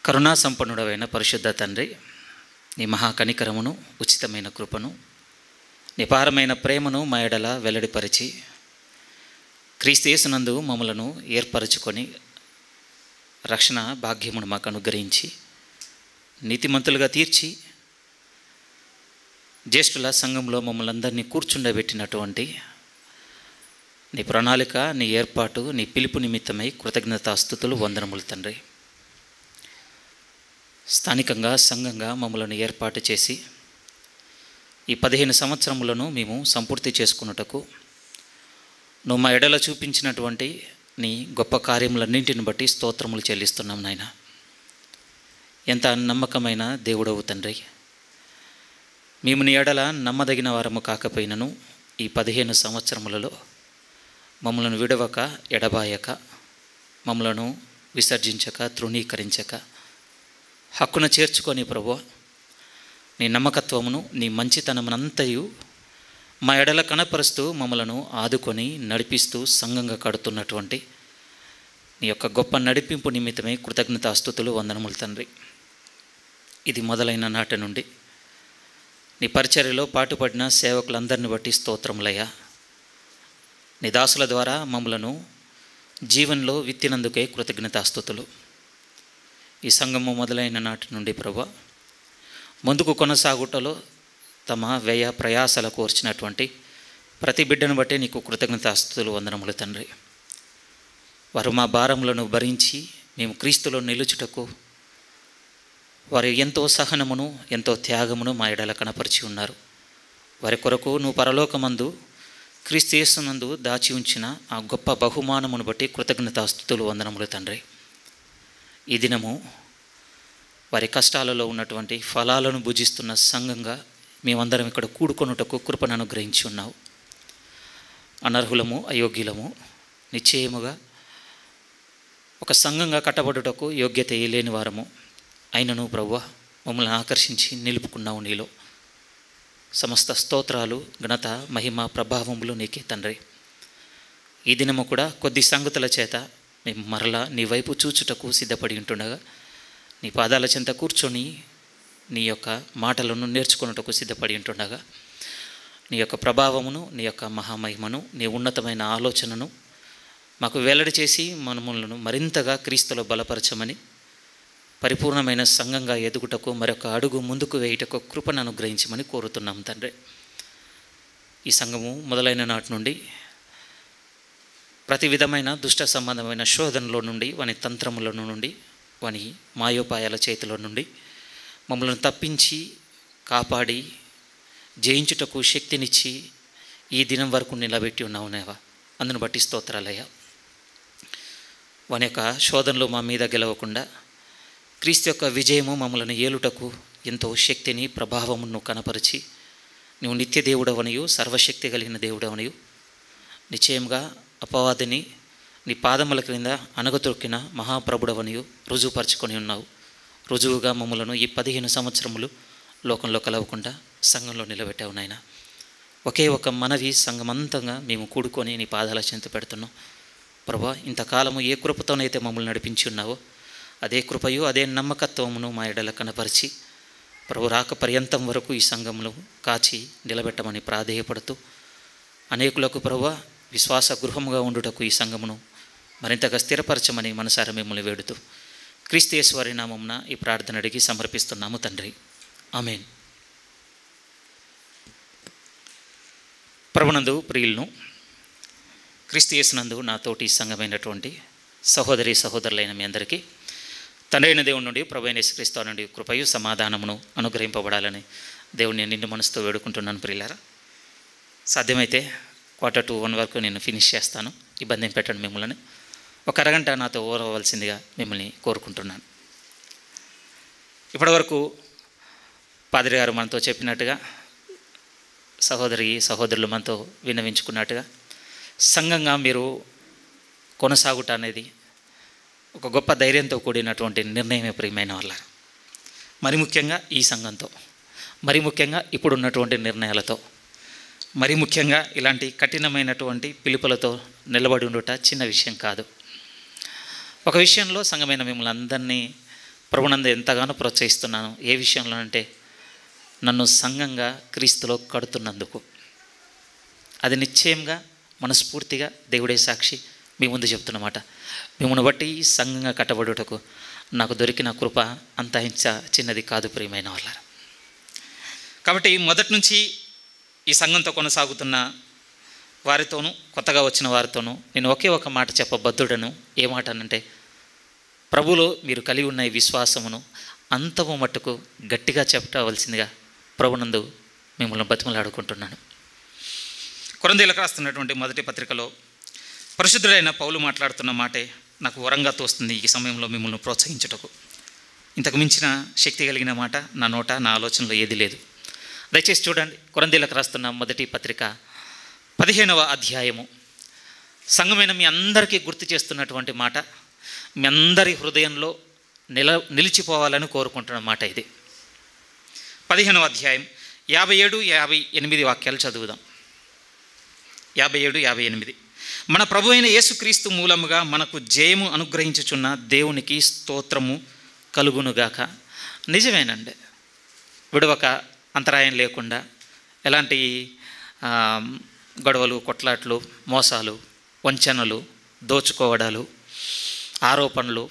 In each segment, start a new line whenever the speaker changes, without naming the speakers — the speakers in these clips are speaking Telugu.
కరుణా సంపన్నుడైన పరిశుద్ధ తండ్రి, నీ మహాకనికరమును, ఉచితమైన కృపను, నిపారమైన ప్రేమను మా ఎడల వెల్లడిపరిచి క్రీస్తు యేసునందు మమ్మలను ఏర్పరచుకొని రక్షణ భాగ్యమును మాకు అనుగ్రహించి నీతిమంతులుగా తీర్చి జ్యేష్ఠుల సంఘంలో మమ్మల్ని అందరినీ కూర్చుండబెట్టినటువంటి నీ ప్రణాళిక, నీ ఏర్పాటు, నీ పిలుపు నిమిత్తమై కృతజ్ఞతాస్తుతులు, వందనములు తండ్రి. స్థానికంగా సంఘంగా మమ్మల్ని ఏర్పాటు చేసి ఈ 15 సంవత్సరములను మేము సంపూర్తి చేసుకున్నటకు నువ్వు మా ఎడల చూపించినటువంటి నీ గొప్ప కార్యములన్నింటిని బట్టి స్తోత్రములు చెల్లిస్తున్నాం నాయన. ఎంత నమ్మకమైన దేవుడవు తండ్రి. మేము నీ ఎడల నమ్మదగిన వారము కాకపోయినను ఈ 15 సంవత్సరములలో మమ్మలను విడవక, ఎడబాయక, మమ్మలను విసర్జించక, తృణీకరించక హక్కున చేర్చుకొని ప్రభువా, నీ నమ్మకత్వమును, నీ మంచితనమునంతయు మా ఎడల కనపరుస్తూ మమ్మలను ఆదుకొని నడిపిస్తూ సంఘంగా కడుతున్నటువంటి నీ యొక్క గొప్ప నడిపింపు నిమిత్తమై కృతజ్ఞతాస్తుతులు, వందనములు తండ్రి. ఇది మొదలైన నాటి నుండి నీ పరిచర్యలో పాటుపడిన సేవకులందరిని బట్టి స్తోత్రములయ్యా. నీ దాసుల ద్వారా మమ్మలను జీవనంలో విత్తినందుకే కృతజ్ఞతాస్తుతులు. ఈ సంఘము మొదలైన నాటి నుండి ప్రభువా, ముందుకు కొనసాగుటలో తమ వ్యయ ప్రయాసలు కోర్చినటువంటి ప్రతి బిడ్డను బట్టి నీకు కృతజ్ఞతాస్తుతులు, వందనములు తండ్రి. వారు మా భారములను భరించి మేము క్రీస్తులో నిలుచుటకు వారు ఎంతో సహనమును, ఎంతో త్యాగమును మా ఎడల కనపరిచి ఉన్నారు. వారి కొరకు నువ్వు పరలోకమందు క్రీస్తు యేసునందు దాచి ఉంచిన ఆ గొప్ప బహుమానమును బట్టి కృతజ్ఞతాస్తుతులు, వందనములు తండ్రి. ఈ దినము వారి కష్టాలలో ఉన్నటువంటి ఫలాలను భుజిస్తున్న సంఘంగా మేమందరం ఇక్కడ కూడుకొనుటకు కృపను అనుగ్రహించి ఉన్నావు. అనర్హులము, అయోగ్యులము, నిశ్చయముగా ఒక సంఘంగా కట్టబడుటకు యోగ్యత లేని వారము అయినను ప్రభువా, మమ్మల్ని ఆకర్షించి నిలుపుకున్నావు నీలో. సమస్త స్తోత్రాలు, ఘనత, మహిమ, ప్రభావములు నీకే తండ్రి. ఈ దినము కూడా కొద్ది సంగతుల చేత మేము మరలా నీ వైపు చూచుటకు సిద్ధపడి ఉంటుండగా నీ పాదాల చెంత కూర్చొని నీ యొక్క మాటలను నేర్చుకున్నటకు సిద్ధపడి ఉంటుండగా నీ యొక్క ప్రభావమును, నీ యొక్క మహామహిమను, నీ ఉన్నతమైన ఆలోచనను మాకు వెల్లడి చేసి మనములను మరింతగా క్రీస్తులో బలపరచమని, పరిపూర్ణమైన సంఘంగా ఎదుగుటకు మరొక అడుగు ముందుకు వేయుటకు కృపను అనుగ్రహించమని కోరుతున్నాం తండ్రి. ఈ సంఘము మొదలైన నాటి నుండి ప్రతి విధమైన దుష్ట సంబంధమైన శోధనలో నుండి, వాని తంత్రముల నుండి, వాని మాయోపాయాల చేతిలో నుండి మమ్మల్ని తప్పించి కాపాడి జయించుటకు శక్తినిచ్చి ఈ దినం వరకు నిలబెట్టి ఉన్నావు నేవా. అందును బట్టి స్తోత్రాలయ్యా. వాని యొక్క శోధనలు మా మీద గెలవకుండా క్రీస్తు యొక్క విజయము మమ్మల్ని ఏలుటకు ఎంతో శక్తిని, ప్రభావమును కనపరిచి నువ్వు నిత్య దేవుడవనియు, సర్వశక్తి కలిగిన దేవుడవనియు, నిశ్చయంగా అపవాదిని నీ పాదముల క్రింద అనగతొక్కిన మహాప్రభుడవనియు రుజువుపరచుకొని ఉన్నావు. రుజువుగా మమ్మలను ఈ 15 సంవత్సరములు లోకంలో కలవకుండా సంఘంలో నిలబెట్టావు నాయన. ఒకే ఒక మనవి సంఘమంతంగా మేము కూడుకొని నీ పాదాల చెంత పెడుతున్నాం ప్రభా. ఇంతకాలము ఏ కృపతోనైతే మమ్మల్ని నడిపించి ఉన్నావో అదే కృపయు, అదే నమ్మకత్వమును మా ఎడల కనపరిచి ప్రభు రాక పర్యంతం వరకు ఈ సంఘంలో కాచి నిలబెట్టమని ప్రాధేయపడుతూ అనేకులకు ప్రభు విశ్వాస గృహముగా ఉండుటకు ఈ సంఘమును మరింతగా స్థిరపరచమని మనసారా మిమ్మల్ని వేడుతూ క్రీస్తు యేసు వారి నామమున ఈ ప్రార్థన అడిగి సమర్పిస్తున్నాము తండ్రి. ఆమేన్. ప్రభునందు ప్రియులను, క్రీస్తు యేసునందు నా తోటి సంఘమైనటువంటి సహోదరి సహోదరులైన మీ అందరికీ తండ్రి అయిన దేవుని నుండి, ప్రభు అయిన యేసుక్రీస్తు నుండి కృపయు సమాధానమును అనుగ్రహింపబడాలని దేవుని నిండు మనసుతో వేడుకుంటున్నాను. ప్రియులారా, సాధ్యమైతే 1:45 వరకు నేను ఫినిష్ చేస్తాను. ఇబ్బంది ఏం పెట్టండి. మిమ్మల్ని ఒక అరగంట నాతో ఓరవలసిందిగా మిమ్మల్ని కోరుకుంటున్నాను. ఇప్పటివరకు పాదిరి గారు మనతో చెప్పినట్టుగా, సహోదరులు మనతో విన్నవించుకున్నట్టుగా సంఘంగా మీరు కొనసాగుట అనేది ఒక గొప్ప ధైర్యంతో కూడినటువంటి నిర్ణయమే ప్రియమైన వాళ్ళ. మరి ముఖ్యంగా ఈ సంఘంతో, మరి ముఖ్యంగా ఇప్పుడున్నటువంటి నిర్ణయాలతో, మరి ముఖ్యంగా ఇలాంటి కఠినమైనటువంటి పిలుపులతో నిలబడి ఉండుట చిన్న విషయం కాదు. ఒక విషయంలో సంఘమైన మిమ్మల్ని అందరినీ ప్రభునందు ఎంతగానో ప్రోత్సహిస్తున్నాను. ఏ విషయంలో అంటే నన్ను సంఘంగా క్రీస్తులో కడుతున్నందుకు. అది నిశ్చయంగా మనస్ఫూర్తిగా దేవుడే సాక్షి మీ ముందు చెప్తున్నమాట. మిమ్మల్ని బట్టి సంఘంగా కట్టబడుటకు నాకు దొరికిన కృప అంత చిన్నది కాదు ప్రియమైన వాళ్ళారా. కాబట్టి మొదటి నుంచి ఈ సంఘంతో కొనసాగుతున్న వారితోనూ కొత్తగా వచ్చిన వారితోనూ నేను ఒకే ఒక మాట చెప్పబద్ధుడను. ఏ మాట అనంటే, ప్రభులో మీరు కలిగి ఉన్న ఈ విశ్వాసమును అంతము మట్టుకు గట్టిగా చెప్పవలసిందిగా ప్రభునందు మిమ్మల్ని బతిమలాడుకుంటున్నాను. కొరింథీయులకు రాస్తున్నటువంటి మొదటి పత్రికలో పరిశుద్ధుడైన పౌలు మాట్లాడుతున్న మాటే నాకు వరంగా తోస్తుంది ఈ సమయంలో మిమ్మల్ని ప్రోత్సహించుటకు. ఇంతకు మించిన శక్తి కలిగిన మాట నా నోట, నా ఆలోచనలో ఏది లేదు. దయచేసి చూడండి, కొరింథీయులకు రాస్తున్న మొదటి పత్రిక 15వ అధ్యాయము. సంఘమైన మీ అందరికీ గుర్తు చేస్తున్నటువంటి మాట, మీ అందరి హృదయంలో నిలిచిపోవాలని కోరుకుంటున్న మాట ఇది. 15వ అధ్యాయం 57, 58 వాక్యాలు చదువుదాం. 57, 58. మన ప్రభు అయిన యేసుక్రీస్తు మూలముగా మనకు జయము అనుగ్రహించుచున్న దేవునికి స్తోత్రము కలుగునుగాక. నిజమేనండి, విడవక అంతరాయం లేకుండా ఎలాంటి గొడవలు, కొట్లాట్లు, మోసాలు, వంచనలు, దోచుకోవడాలు, ఆరోపణలు,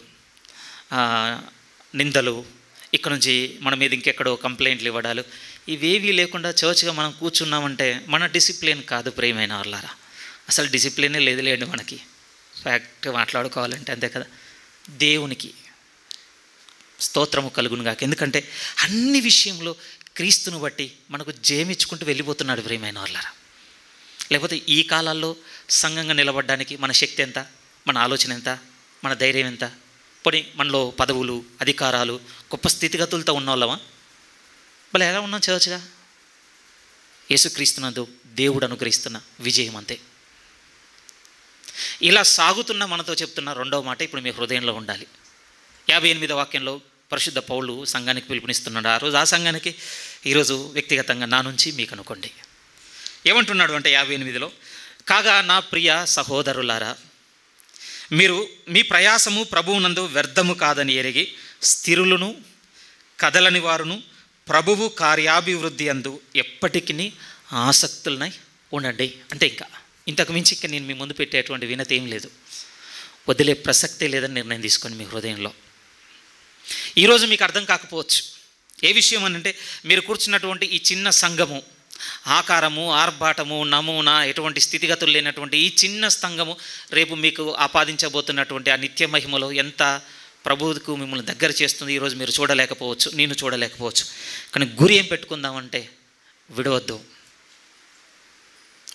నిందలు, ఇక్కడ నుంచి మన మీద ఇంకెక్కడో కంప్లైంట్లు ఇవ్వడాలు, ఇవేవీ లేకుండా చర్చ్గా మనం కూర్చున్నామంటే మన డిసిప్లిన్ కాదు ప్రియమైన వాళ్ళారా. అసలు డిసిప్లినే లేదులేండి మనకి. ఫ్యాక్ట్ మాట్లాడుకోవాలంటే అంతే కదా. దేవునికి స్తోత్రము కలుగునుగాక. ఎందుకంటే అన్ని విషయంలో క్రీస్తును బట్టి మనకు జయమిచ్చుకుంటూ వెళ్ళిపోతున్నాడు ప్రియమైన వాళ్ళారా. లేకపోతే ఈ కాలాల్లో సంఘంగా నిలబడడానికి మన శక్తి ఎంత, మన ఆలోచన ఎంత, మన ధైర్యం ఎంత? పోనీ మనలో పదవులు, అధికారాలు, గొప్ప స్థితిగతులతో ఉన్నవాళ్ళమా? మళ్ళీ ఎలా ఉన్నాం చర్చ్గా? యేసుక్రీస్తునందు దేవుడు అనుగ్రహిస్తున్న విజయం అంతే. ఇలా సాగుతున్న మనతో చెప్తున్న రెండవ మాట ఇప్పుడు మీ హృదయంలో ఉండాలి. 58వ వాక్యంలో పరిశుద్ధ పౌలు సంఘానికి పిలుపునిస్తున్నాడు. ఆ రోజు ఆ సంఘానికి, ఈరోజు వ్యక్తిగతంగా నా నుంచి మీకు అనుకోండి. ఏమంటున్నాడు అంటే 58లో, కాగా నా ప్రియ సహోదరులారా, మీరు మీ ప్రయాసము ప్రభువునందు వ్యర్థము కాదని ఎరిగి స్థిరులను కదలని వారును ప్రభువు కార్యాభివృద్ధి అందు ఎప్పటికీ ఆసక్తులనై ఉండండి. అంటే ఇంతకు మించి నేను మీ ముందు పెట్టేటువంటి వినతి ఏం లేదు. వదిలే ప్రసక్తే లేదని నిర్ణయం తీసుకొని మీ హృదయంలో. ఈరోజు మీకు అర్థం కాకపోవచ్చు ఏ విషయం అనంటే, మీరు కూర్చున్నటువంటి ఈ చిన్న సంఘము, ఆకారము, ఆర్భాటము, నమూనా, ఎటువంటి స్థితిగతులు లేనటువంటి ఈ చిన్న సంఘము రేపు మీకు ఆపాదించబోతున్నటువంటి ఆ నిత్య మహిమలో ఎంత ప్రభువుకు మిమ్మల్ని దగ్గర చేస్తుంది ఈరోజు మీరు చూడలేకపోవచ్చు, నేను చూడలేకపోవచ్చు. కానీ గురి ఏం పెట్టుకుందామంటే, విడవద్దు.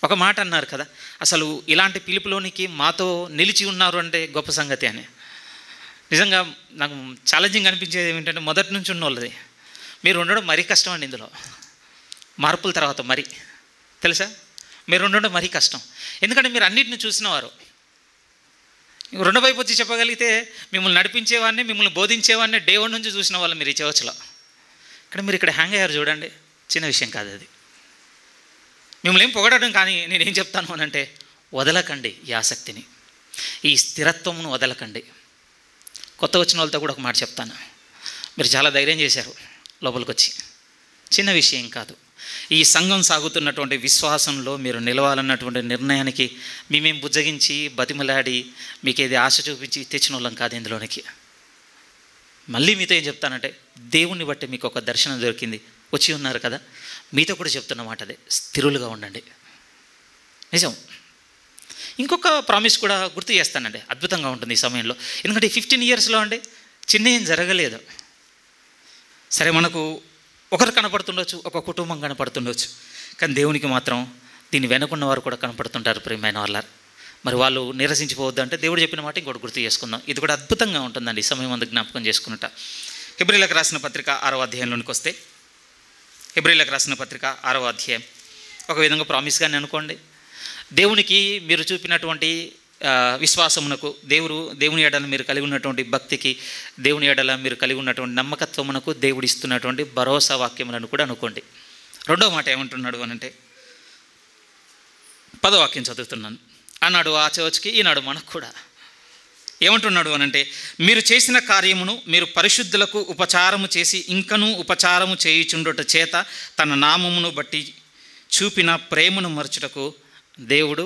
ఒక మాట అన్నారు కదా, అసలు ఇలాంటి పిలుపులోనికి మాతో నిలిచి ఉన్నారు అంటే గొప్ప సంగతి అని. నిజంగా నాకు ఛాలెంజింగ్ అనిపించేది ఏమిటంటే, మొదటి నుంచి ఉన్న వాళ్ళది మీరు ఉండడం మరీ కష్టం అండి. ఇందులో మార్పుల తర్వాత మరి తెలుసా, మీరు ఉండడం మరీ కష్టం. ఎందుకంటే మీరు అన్నిటిని చూసినవారు. రెండో వైపు వచ్చి చెప్పగలిగితే, మిమ్మల్ని నడిపించేవాడిని, మిమ్మల్ని బోధించేవాడిని డే 1 నుంచి చూసిన వాళ్ళు మీరు ఈ చర్చ్లో. మీరు ఇక్కడ హ్యాంగ్ అయ్యారు చూడండి, చిన్న విషయం కాదు అది. మిమ్మల్ని ఏం పొగడడం కానీ నేనేం చెప్తాను అనంటే, వదలకండి ఈ ఆసక్తిని, ఈ స్థిరత్వమును వదలకండి. కొత్త వచ్చిన వాళ్ళతో కూడా ఒక మాట చెప్తాను. మీరు చాలా ధైర్యం చేశారు లోపలికి వచ్చి, చిన్న విషయం కాదు. ఈ సంఘం సాగుతున్నటువంటి విశ్వాసంలో మీరు నిలవాలన్నటువంటి నిర్ణయానికి మేమేం బుజ్జగించి బతిమలాడి మీకు ఏది ఆశ చూపించి తెచ్చిన వాళ్ళం కాదు ఇందులోనికి. మళ్ళీ మీతో ఏం చెప్తానంటే, దేవుణ్ణి బట్టి మీకు ఒక దర్శనం దొరికింది, వచ్చి ఉన్నారు కదా, మీతో కూడా చెప్తున్న మాట అదే, స్థిరులుగా ఉండండి. నిజం. ఇంకొక ప్రామిస్ కూడా గుర్తు చేస్తానండి, అద్భుతంగా ఉంటుంది ఈ సమయంలో. ఎందుకంటే 15 ఇయర్స్లో అండి చిన్న ఏం జరగలేదు. సరే, మనకు ఒకరు కనపడుతుండొచ్చు, ఒక కుటుంబం కనపడుతుండొచ్చు, కానీ దేవునికి మాత్రం దీన్ని వెనుకున్న వారు కూడా కనపడుతుంటారు ప్రియమైన వాళ్ళ. మరి వాళ్ళు నిరసించిపోవద్దు అంటే దేవుడు చెప్పిన మాట ఇంకోటి గుర్తు చేసుకుందాం. ఇది కూడా అద్భుతంగా ఉంటుందండి ఈ సమయం అందు జ్ఞాపకం చేసుకున్నట్ట. హెబ్రీయులకు రాసిన పత్రిక 6వ అధ్యాయంలోనికి వస్తే, హెబ్రీయులకు రాసిన పత్రిక 6వ అధ్యాయం ఒక విధంగా ప్రామిస్గానే అనుకోండి. దేవునికి మీరు చూపినటువంటి విశ్వాసమునకు, దేవుని ఎడల మీరు కలిగి ఉన్నటువంటి భక్తికి, దేవుని ఎడల మీరు కలిగి ఉన్నటువంటి నమ్మకత్వమునకు దేవుడు ఇస్తున్నటువంటి భరోసా వాక్యములను కూడా అనుకోండి. రెండో మాట ఏమంటున్నాడు అనంటే, 10వ వాక్యం చదువుతున్నాను. అన్నాడు ఆ చర్చ్కి, ఈనాడు మనకు కూడా ఏమంటున్నాడు అనంటే, మీరు చేసిన కార్యమును మీరు పరిశుద్ధులకు ఉపచారము చేసి ఇంకనూ ఉపచారము చేయుచుండుట చేత తన నామమును బట్టి చూపిన ప్రేమను మరచుటకు దేవుడు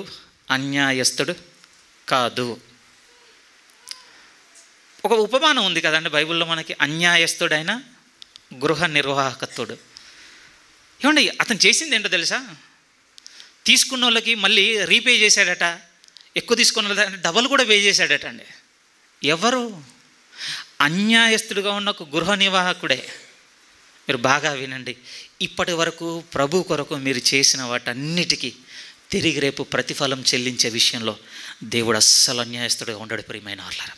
అన్యాయస్తుడు కాదు. ఒక ఉపమానం ఉంది కదండి బైబిల్లో మనకి, అన్యాయస్తుడైన గృహ నిర్వాహకత్వుడు. ఏమండి అతను చేసింది ఏంటో తెలుసా? తీసుకున్న వాళ్ళకి మళ్ళీ రీపే చేశాడట, ఎక్కువ తీసుకున్న వాళ్ళకి డబల్ కూడా పే చేశాడట అండి. ఎవరు? అన్యాయస్తుడిగా ఉన్న ఒక గృహ నిర్వాహకుడే. మీరు బాగా వినండి, ఇప్పటి వరకు ప్రభు కొరకు మీరు చేసిన వాటన్నిటికీ తిరిగి రేపు ప్రతిఫలం చెల్లించే విషయంలో దేవుడు అస్సలు అన్యాయస్తుడిగా ఉండడు. ప్రియమైన వాళ్ళారా,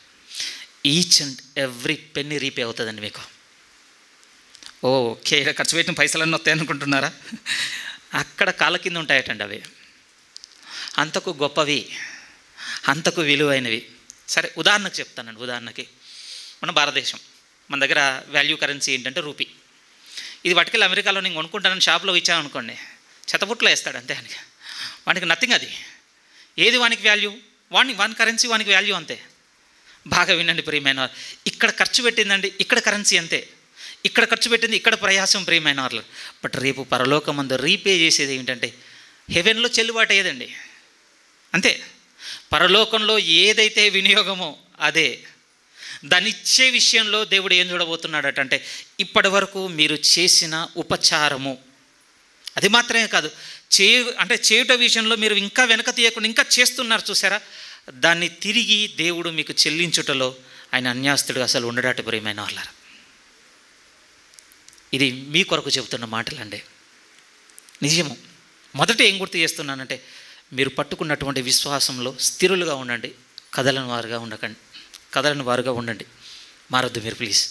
each and every penny repay అవుతుందండి మీకు. ఓకే, ఖర్చు పెట్టిన పైసలన్నీ వస్తాయి అనుకుంటున్నారా? అక్కడ కాళ్ళ కింద ఉంటాయటండి అవి. అంతకు గొప్పవి, అంతకు విలువైనవి. సరే ఉదాహరణకు చెప్తానండి. ఉదాహరణకి మన భారతదేశం, మన దగ్గర వాల్యూ కరెన్సీ ఏంటంటే రూపీ. ఇది పట్టుకెళ్ళి అమెరికాలో నేను కొనుక్కుంటానని షాప్లో ఇచ్చామనుకోండి, చెత్తపుట్లో వేస్తాడు అంతే. వానికి నథింగ్. అది ఏది వానికి వాల్యూ? వాని కరెన్సీ వానికి వాల్యూ అంతే. బాగా వినండి ప్రియమైన, ఇక్కడ ఖర్చు పెట్టిందండి ఇక్కడ కరెన్సీ అంతే, ఇక్కడ ఖర్చు పెట్టింది ఇక్కడ ప్రయాసం ప్రియమైన వాళ్ళు. బట్ రేపు పరలోకమందు రీపే చేసేది ఏంటంటే హెవెన్లో చెల్లుబాటు అయ్యేదండి అంతే. పరలోకంలో ఏదైతే వినియోగమో అదే. దాన్ని ఇచ్చే విషయంలో దేవుడు ఏం చూడబోతున్నాడట అంటే, ఇప్పటి వరకు మీరు చేసిన ఉపచారము, అది మాత్రమే కాదు, చేయుట విషయంలో మీరు ఇంకా వెనక తీయకుండా ఇంకా చేస్తున్నారు చూసారా, దాన్ని తిరిగి దేవుడు మీకు చెల్లించుటలో ఆయన అన్యాస్తుడు అసలు ఉండడట ప్రియమైన వాళ్ళారా. ఇది మీ కొరకు చెబుతున్న మాటలండి, నిజము. మొదట ఏం గుర్తు చేస్తున్నానంటే, మీరు పట్టుకున్నటువంటి విశ్వాసంలో స్థిరులుగా ఉండండి, కదలని వారుగా ఉండండి, మారొద్దు మీరు ప్లీజ్.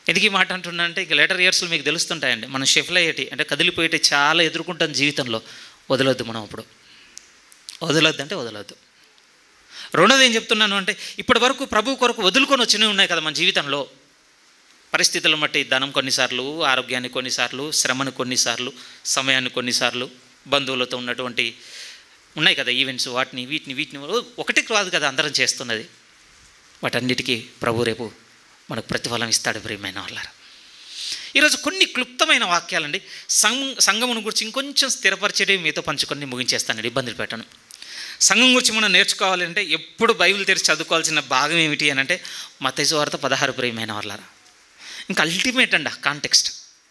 ఎందుకు ఈ మాట అంటున్నా అంటే, ఇక లేటర్ ఇయర్స్లో మీకు తెలుస్తుంటాయండి, మనం షెఫ్ల్ అయ్యేటి అంటే కదిలిపోయేటి చాలా ఎదుర్కొంటాం జీవితంలో. వదలొద్దు, మనం అప్పుడు వదలొద్దు. రెండోది ఏం చెప్తున్నాను అంటే, ఇప్పటి వరకు ప్రభు కొరకు వదులుకొని వచ్చినవి ఉన్నాయి కదా మన జీవితంలో. పరిస్థితులను బట్టి ధనం కొన్నిసార్లు, ఆరోగ్యాన్ని కొన్నిసార్లు, శ్రమను కొన్నిసార్లు, సమయాన్ని కొన్నిసార్లు, బంధువులతో ఉన్నటువంటి ఉన్నాయి కదా ఈవెంట్స్, వీటిని ఒకటి కాదు కదా అందరం చేస్తున్నది. వాటన్నిటికీ ప్రభు రేపు మనకు ప్రతిఫలం ఇస్తాడు ప్రియమైన వాళ్ళారా. ఈరోజు కొన్ని క్లుప్తమైన వాక్యాలండి సంఘమును గురించి ఇంకొంచెం స్థిరపరిచేవి మీతో పంచుకొని ముగించేస్తానండి, ఇబ్బందులు పెట్టను. సంఘం గురించి మనం నేర్చుకోవాలంటే ఎప్పుడు బైబిల్ తెరిచి చదువుకోవాల్సిన భాగం ఏమిటి అని అంటే మత్తయి సువార్త 16 ప్రియమైన వాళ్ళారా. ఇంకా అల్టిమేట్ అండి ఆ కాంటెక్స్ట్,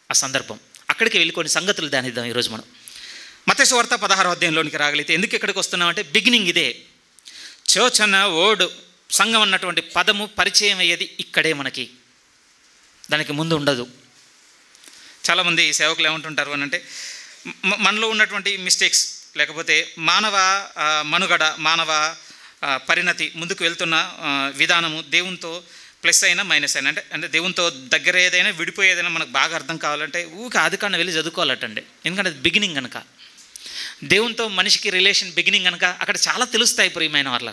ఆ సందర్భం. అక్కడికి వెళ్ళి కొన్ని సంగతులు ధ్యానిద్దాం ఈరోజు మనం. మత్తయి సువార్త 16వ అధ్యాయంలోనికి రాగలిగితే, ఎందుకు ఇక్కడికి వస్తున్నామంటే బిగినింగ్ ఇదే. చర్చ్ అన్న వర్డ్, సంఘం అన్నటువంటి పదము పరిచయం అయ్యేది ఇక్కడే మనకి, దానికి ముందు ఉండదు. చాలామంది సేవకులు ఏమంటుంటారు అని అంటే, మనలో ఉన్నటువంటి మిస్టేక్స్ లేకపోతే మానవ మనుగడ, మానవ పరిణతి, ముందుకు వెళ్తున్న విధానము దేవునితో ప్లస్ అయినా మైనస్ అయినా అంటే దేవునితో దగ్గర ఏదైనా విడిపోయేదైనా మనకు బాగా అర్థం కావాలంటే ఆది కాండం వెళ్ళి చదువుకోవాలటండి. ఎందుకంటే అది బిగినింగ్ కనుక, దేవునితో మనిషికి రిలేషన్ బిగినింగ్ కనుక అక్కడ చాలా తెలుస్తాయి ప్రియమైన వాళ్ళ.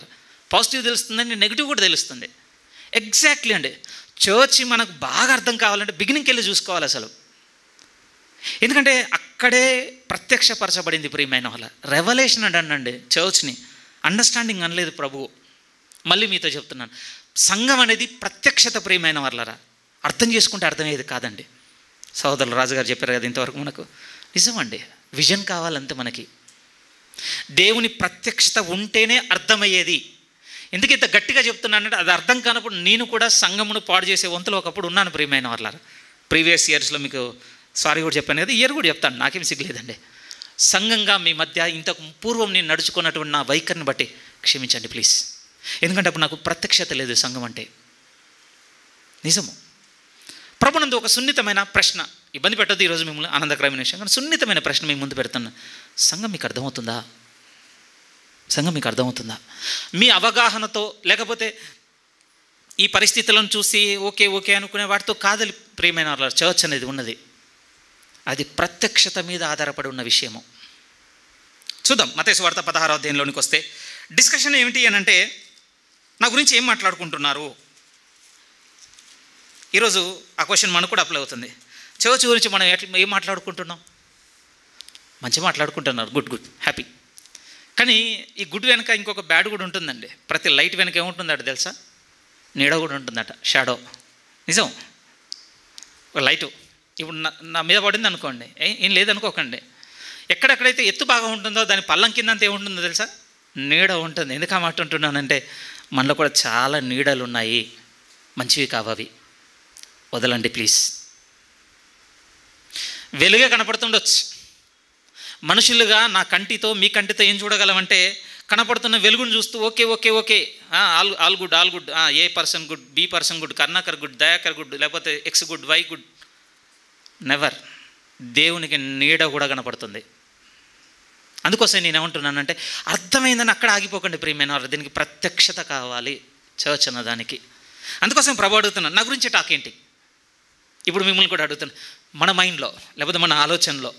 పాజిటివ్ తెలుస్తుందండి, నెగిటివ్ కూడా తెలుస్తుంది. ఎగ్జాక్ట్లీ అండి. చర్చి మనకు బాగా అర్థం కావాలంటే బిగినింగ్కి వెళ్ళి చూసుకోవాలి అసలు. ఎందుకంటే అక్కడే ప్రత్యక్షపరచబడింది ప్రియమైన వాళ్ళ. రెవల్యూషన్ అండి చర్చ్ని, అండర్స్టాండింగ్ అనలేదు ప్రభువు. మళ్ళీ మీతో చెప్తున్నాను, సంఘం అనేది ప్రత్యక్షత ప్రియమైన వాళ్ళరా. అర్థం చేసుకుంటే అర్థమయ్యేది కాదండి. సహోదరులు రాజుగారు చెప్పారు కదా ఇంతవరకు, మనకు నిజమండి, విజన్ కావాలంతే మనకి. దేవుని ప్రత్యక్షత ఉంటేనే అర్థమయ్యేది. ఎందుకు ఇంత గట్టిగా చెప్తున్నానంటే, అది అర్థం కానప్పుడు నేను కూడా సంఘమును పాడు చేసే వంతులు ఒకప్పుడు ఉన్నాను ప్రియమైన వాళ్ళారా. ప్రీవియస్ ఇయర్స్లో మీకు సారీ కూడా చెప్పాను కదా, ఇయర్ కూడా చెప్తాను, నాకేం సిగ్గులేదండి. సంఘంగా మీ మధ్య ఇంతకు పూర్వం నేను నడుచుకున్నటువంటి నా వైఖరిని బట్టి క్షమించండి ప్లీజ్. ఎందుకంటే అప్పుడు నాకు ప్రత్యక్షత లేదు సంఘం అంటే. నిజము. ప్రభునందు ఒక సున్నితమైన ప్రశ్న, ఇబ్బంది పెట్టద్దు ఈరోజు మిమ్మల్ని, ఆనందకరమైన విషయం కానీ సున్నితమైన ప్రశ్న మీ ముందు పెడుతున్నా. సంఘం మీకు అర్థమవుతుందా? సంఘం మీకు అర్థమవుతుందా? మీ అవగాహనతో లేకపోతే ఈ పరిస్థితులను చూసి ఓకే అనుకునే వాటితో కాదు ప్రియమైన వాళ్ళ. చర్చ్ అనేది ఉన్నది, అది ప్రత్యక్షత మీద ఆధారపడి ఉన్న విషయము. చూద్దాం మత్తయి సువార్త 16వ అధ్యాయంలోనికి వస్తే డిస్కషన్ ఏమిటి అని అంటే, నా గురించి ఏం మాట్లాడుకుంటున్నారు? ఈరోజు ఆ క్వశ్చన్ మనకు కూడా అప్లై అవుతుంది. చర్చ్ గురించి మనం ఏం మాట్లాడుకుంటున్నాం? మంచిగా మాట్లాడుకుంటున్నారు, గుడ్ హ్యాపీ. కానీ ఈ గుడ్ వెనక ఇంకొక బ్యాడ్ కూడా ఉంటుందండి. ప్రతి లైట్ వెనక ఏముంటుందట తెలుసా? నీడ కూడా ఉంటుందట, షాడో. నిజం. ఒక లైటు ఇప్పుడు నా మీద పడింది అనుకోండి, ఏం లేదనుకోకండి, ఎక్కడెక్కడైతే ఎత్తు బాగా ఉంటుందో దాని పల్లం కిందంతా ఏముంటుందో తెలుసా? నీడ ఉంటుంది. ఎందుకు ఆ మాట ఉంటున్నానంటే మనలో కూడా చాలా నీడలు ఉన్నాయి, మంచివి కావవి, వదలండి ప్లీజ్. వెలుగే కనపడుతుండొచ్చు. మనుషులుగా నా కంటితో మీ కంటితో ఏం చూడగలమంటే కనపడుతున్న వెలుగును చూస్తూ okay okay okay all good all good, A person good, B person good, Karnakar good, Dayakar good, లేకపోతే X good, Y good. Never. దేవునికి నీడ కూడా కనపడుతుంది. అందుకోసం నేను ఏమంటున్నానంటే అర్థమైందని అక్కడ ఆగిపోకండి ప్రియమైన వారు. దీనికి ప్రత్యక్షత కావాలి చర్చ్ అన్నదానికి. అందుకోసం ప్రభు అడుగుతున్నాను, నా గురించి టాక్ ఏంటి? ఇప్పుడు మిమ్మల్ని కూడా అడుగుతున్నాను, మన మైండ్లో లేకపోతే మన ఆలోచనలో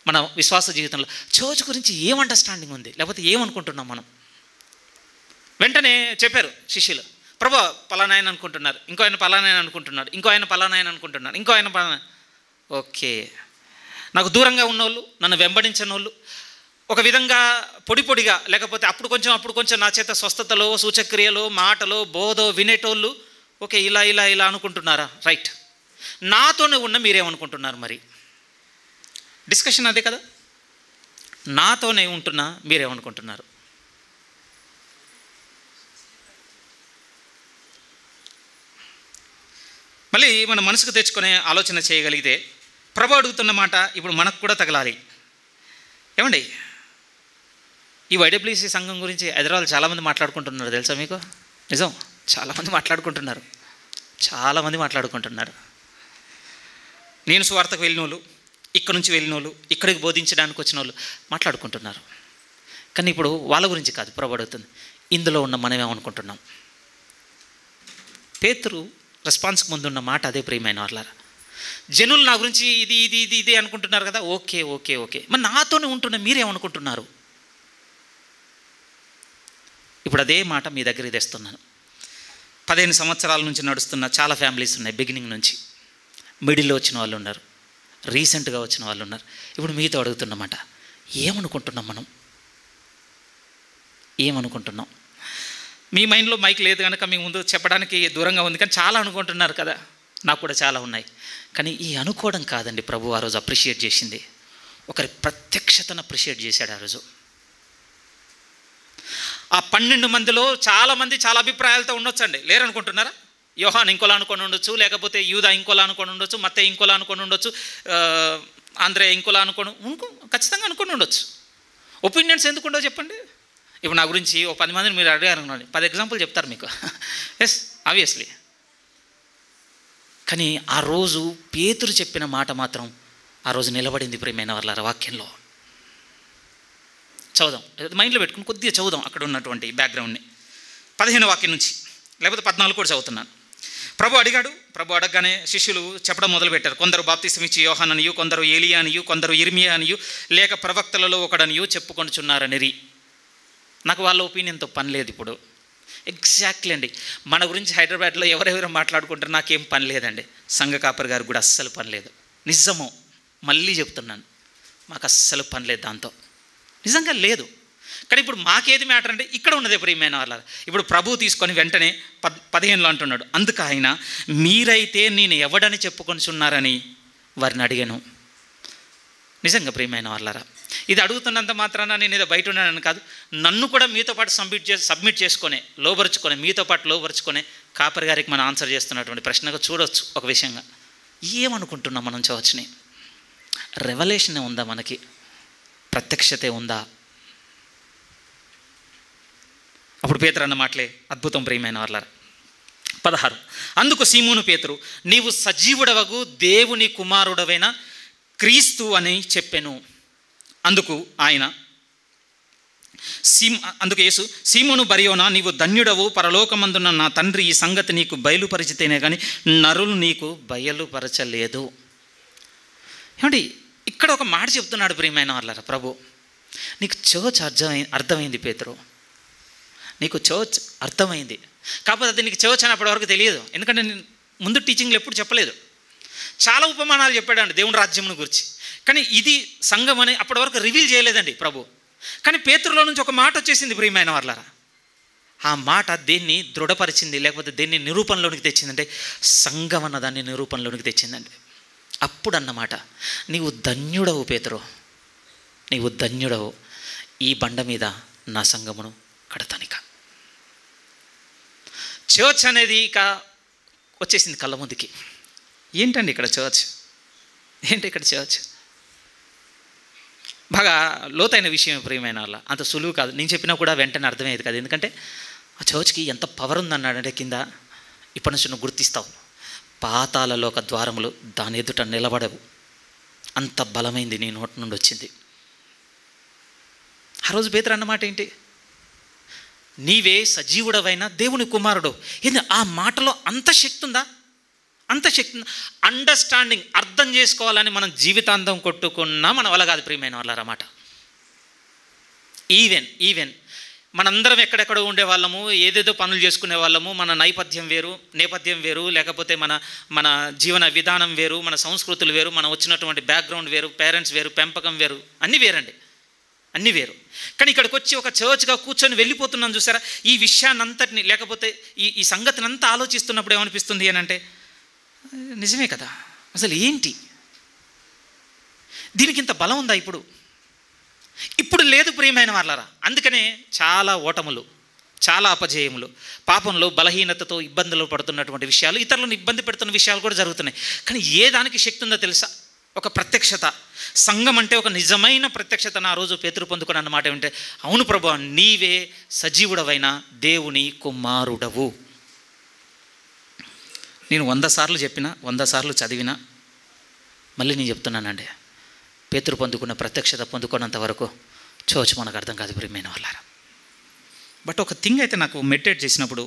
మన విశ్వాస జీవితంలో చర్చ్ గురించి ఏం అండర్స్టాండింగ్ ఉంది, లేకపోతే ఏమనుకుంటున్నాం మనం? వెంటనే చెప్పారు శిష్యులు, ప్రభు పలానా ఆయన అనుకుంటున్నారు, ఇంకో ఆయన పలానా ఆయన అనుకుంటున్నారు, ఇంకో ఆయన పలానా ఆయన అనుకుంటున్నారు, ఇంకో ఆయన పలానా. ఓకే, నాకు దూరంగా ఉన్నోళ్ళు, నన్ను వెంబడించిన వాళ్ళు, ఒక విధంగా పొడి పొడిగా లేకపోతే అప్పుడు కొంచెం నా చేత స్వస్థతలో, సూచక్రియలో, మాటలో, బోధో వినేటోళ్ళు ఓకే ఇలా ఇలా ఇలా అనుకుంటున్నారా? రైట్. నాతోనే ఉన్న మీరేమనుకుంటున్నారు? మరి డిస్కషన్ అదే కదా. నాతోనే ఉంటున్నా మీరేమనుకుంటున్నారు? మళ్ళీ మన మనసుకు తెచ్చుకునే ఆలోచన చేయగలిగితే ప్రభు అడుగుతున్న మాట ఇప్పుడు మనకు కూడా తగలాలి. ఏమండి, ఈ వైడబ్ల్యూసీ సంఘం గురించి హైదరాబాద్ చాలామంది మాట్లాడుకుంటున్నారు తెలుసా మీకు? నిజం, చాలామంది మాట్లాడుకుంటున్నారు. నేను సువార్తకు వెళ్ళిన వాళ్ళు, ఇక్కడ నుంచి వెళ్ళిన వాళ్ళు, ఇక్కడికి బోధించడానికి వచ్చిన వాళ్ళు మాట్లాడుకుంటున్నారు. కానీ ఇప్పుడు వాళ్ళ గురించి కాదు ప్రభు అడుగుతుంది, ఇందులో ఉన్న మనమేమనుకుంటున్నాం? పేతురు రెస్పాన్స్కి ముందు ఉన్న మాట అదే ప్రియమైన వాళ్ళారా. జనులు నా గురించి ఇది ఇది ఇది ఇది అనుకుంటున్నారు కదా, ఓకే ఓకే ఓకే, మరి నాతోనే ఉంటున్న మీరేమనుకుంటున్నారు? ఇప్పుడు అదే మాట మీ దగ్గరికి తెస్తున్నాను. 15 సంవత్సరాల నుంచి నడుస్తున్న చాలా ఫ్యామిలీస్ ఉన్నాయి. బిగినింగ్ నుంచి మిడిల్లో వచ్చిన వాళ్ళు ఉన్నారు, రీసెంట్గా వచ్చిన వాళ్ళు ఉన్నారు. ఇప్పుడు మీతో అడుగుతున్నమాట, ఏమనుకుంటున్నాం మనం? ఏమనుకుంటున్నాం? మీ మైండ్లో మైక్ లేదు కనుక మీ ముందు చెప్పడానికి దూరంగా ఉంది, కానీ చాలా అనుకుంటున్నారు కదా. నాకు కూడా చాలా ఉన్నాయి. కానీ ఈ అనుకోవడం కాదండి ప్రభు ఆ రోజు అప్రిషియేట్ చేసింది. ఒకరి ప్రత్యక్షతను అప్రిషియేట్ చేశాడు ఆ రోజు. ఆ 12 మందిలో చాలామంది చాలా అభిప్రాయాలతో ఉండొచ్చండి. లేరనుకుంటున్నారా? యోహాన్ ఇంకోలా అనుకొని ఉండొచ్చు, లేకపోతే యూదా ఇంకోలా అనుకొని ఉండొచ్చు, మత్తయి ఇంకోలా అనుకొని ఉండొచ్చు, ఆంద్రే ఇంకోలా ఖచ్చితంగా అనుకొని ఉండొచ్చు. ఒపీనియన్స్ ఎందుకు ఉండవు చెప్పండి? ఇప్పుడు నా గురించి ఓ 10 మందిని మీరు అడిగారు అనుకోండి, 10 ఎగ్జాంపుల్ చెప్తారు మీకు. Yes, obviously. కానీ ఆ రోజు పేతురు చెప్పిన మాట మాత్రం ఆ రోజు నిలబడింది ప్రియమైన వాళ్ళ వాక్యంలో. చదువుదాం, మైండ్లో పెట్టుకుని కొద్దిగా చదువుదాం అక్కడ ఉన్నటువంటి బ్యాక్గ్రౌండ్ని. 15వ వాక్యం నుంచి, లేకపోతే 14 కూడా చదువుతున్నాను. ప్రభు అడిగాడు. ప్రభు అడగగానే శిష్యులు చెప్పడం మొదలుపెట్టారు. కొందరు బాప్తిసం ఇచ్చి యోహాన్ అనియు, కొందరు ఏలియా అనియు, కొందరు ఇర్మియా అనియు, లేక ప్రవక్తలలో ఒకడనియు చెప్పుకొనుచున్నారనిరి. నాకు వాళ్ళ ఒపీనియన్తో పని లేదు ఇప్పుడు. ఎగ్జాక్ట్లీ అండి, మన గురించి హైదరాబాద్లో ఎవరెవరో మాట్లాడుకుంటారు, నాకేం పని లేదండి. సంఘ కాపరి గారు కూడా అస్సలు పని లేదు. నిజమో, మళ్ళీ చెప్తున్నాను, మాకు అస్సలు పని లేదు దాంతో, నిజంగా లేదు. కానీ ఇప్పుడు మాకేది మ్యాటర్ అంటే ఇక్కడ ఉన్నదే ప్రియమైన వాళ్ళ. ఇప్పుడు ప్రభు తీసుకొని వెంటనే 15లో అంటున్నాడు, అందుకు ఆయన మీరైతే నేను ఎవడని చెప్పుకొనిచున్నారని వారిని అడిగాను. నిజంగా ప్రియమైన వాళ్ళారా, ఇది అడుగుతున్నంత మాత్రాన నేను ఏదో బయట ఉన్నానని కాదు, నన్ను కూడా మీతో పాటు సబ్మిట్ చేసుకొని లోబరుచుకొని మీతో పాటు లోబరుచుకొని కాపరి గారికి మనం ఆన్సర్ చేస్తున్నటువంటి ప్రశ్నగా చూడవచ్చు. ఒక విషయంగా ఏమనుకుంటున్నాం మనం చర్చ్ని? రెవల్యూషన్ ఉందా? మనకి ప్రత్యక్షతే ఉందా? అప్పుడు పేతురు అన్న మాటలే అద్భుతం ప్రియమైన వాళ్ళారా. 16, అందుకు సీమోను పేతురు, నీవు సజీవుడవగు దేవుని కుమారుడవైన క్రీస్తు అని చెప్పెను. అందుకు యేసు, సీమోను బరియోనా, నీవు ధన్యుడవు, పరలోకమందున్న నా తండ్రి ఈ సంగతి నీకు బయలుపరిచితేనే కానీ నరులు నీకు బయలుపరచలేదు. ఏమండి, ఇక్కడ ఒక మాట చెప్తున్నాడు ప్రియమైన వాళ్ళారా ప్రభు. నీకు చర్చ్ అర్థమైంది పేతురు, నీకు చర్చ్ అర్థమైంది. కాకపోతే అది నీకు చర్చ్ అని అప్పటివరకు తెలియదు, ఎందుకంటే నేను ముందు టీచింగ్లు ఎప్పుడు చెప్పలేదు. చాలా ఉపమానాలు చెప్పాడండి దేవుని రాజ్యమును గురించి, కానీ ఇది సంఘం అని అప్పటి వరకు రివీల్ చేయలేదండి ప్రభు. కానీ పేతురులో నుంచి ఒక మాట వచ్చేసింది ప్రియమైన వాళ్ళారా. ఆ మాట దేన్ని దృఢపరిచింది, లేకపోతే దేన్ని నిరూపణలోనికి తెచ్చిందంటే సంఘం అన్న దాన్ని నిరూపణలోనికి తెచ్చిందండి. అప్పుడు అన్నమాట, నీవు ధన్యుడవు పేతురు, నీవు ధన్యుడవు, ఈ బండ మీద నా సంఘమును కడతానిక. చర్చ్ అనేది ఇక వచ్చేసింది కళ్ళ ముందుకి. ఏంటండి ఇక్కడ చర్చ్, ఏంటి ఇక్కడ చర్చ్? బాగా లోతైన విషయం ప్రియమైన వాళ్ళ, అంత సులువు కాదు. నేను చెప్పినా కూడా వెంటనే అర్థమయ్యేది కాదు. ఎందుకంటే ఆ చర్చ్కి ఎంత పవర్ ఉందన్నాడంటే కింద, ఇప్పటి నుంచి నువ్వు గుర్తిస్తావు, పాతాళలో ఒక ద్వారములు దాని ఎదుట నిలబడవు, అంత బలమైంది నీ నోటి నుండి వచ్చింది. ఆ రోజు పేతురు అన్నమాట ఏంటి? నీవే సజీవుడవైన దేవుని కుమారుడు. ఏంది ఆ మాటలో అంత శక్తి ఉందా? అంత శక్తి ఉందా? అండర్స్టాండింగ్, అర్థం చేసుకోవాలని మనం జీవితాంతం కొట్టుకున్నా మన వల్ల కాదు ప్రియమైన వాళ్ళ మాట. ఈవెన్ మనందరం ఎక్కడెక్కడో ఉండేవాళ్ళము, ఏదేదో పనులు చేసుకునే వాళ్ళము, మన నేపథ్యం వేరు, లేకపోతే మన జీవన విధానం వేరు, మన సంస్కృతులు వేరు, మనం వచ్చినటువంటి బ్యాక్గ్రౌండ్ వేరు, పేరెంట్స్ వేరు, పెంపకం వేరు, అన్నీ వేరండి, అన్నీ వేరు. కానీ ఇక్కడికి వచ్చి ఒక చర్చ్గా కూర్చొని వెళ్ళిపోతున్నాం చూసారా, ఈ విషయాన్నంతటిని, లేకపోతే ఈ సంగతిని అంతా ఆలోచిస్తున్నప్పుడు ఏమనిపిస్తుంది అని అంటే, నిజమే కదా, అసలు ఏంటి దీనికి ఇంత బలం ఉందా? ఇప్పుడు లేదు ప్రియమైన వాళ్ళారా. అందుకనే చాలా ఓటములు, చాలా అపజయములు, పాపంలో బలహీనతతో ఇబ్బందులు పడుతున్నటువంటి విషయాలు, ఇతరులను ఇబ్బంది పెడుతున్న విషయాలు కూడా జరుగుతున్నాయి. కానీ ఏ దానికి శక్తి ఉందో తెలుసా? ఒక ప్రత్యక్షత. సంఘం అంటే ఒక నిజమైన ప్రత్యక్షతను ఆ రోజు పేతురు పొందుకున్న అన్నమాట ఏమంటే, అవును ప్రభువా, నీవే సజీవుడవైన దేవుని కుమారుడవు. నేను 100 సార్లు చెప్పినా, 100 సార్లు చదివినా, మళ్ళీ నేను చెప్తున్నానండి, పేతురు పొందుకున్న ప్రత్యక్షత పొందుకున్నంత వరకు చర్చ్ మనకు అర్థం కాదు ప్రియమైన వాళ్ళారా. బట్ ఒక థింగ్ అయితే నాకు మెడిటేట్ చేసినప్పుడు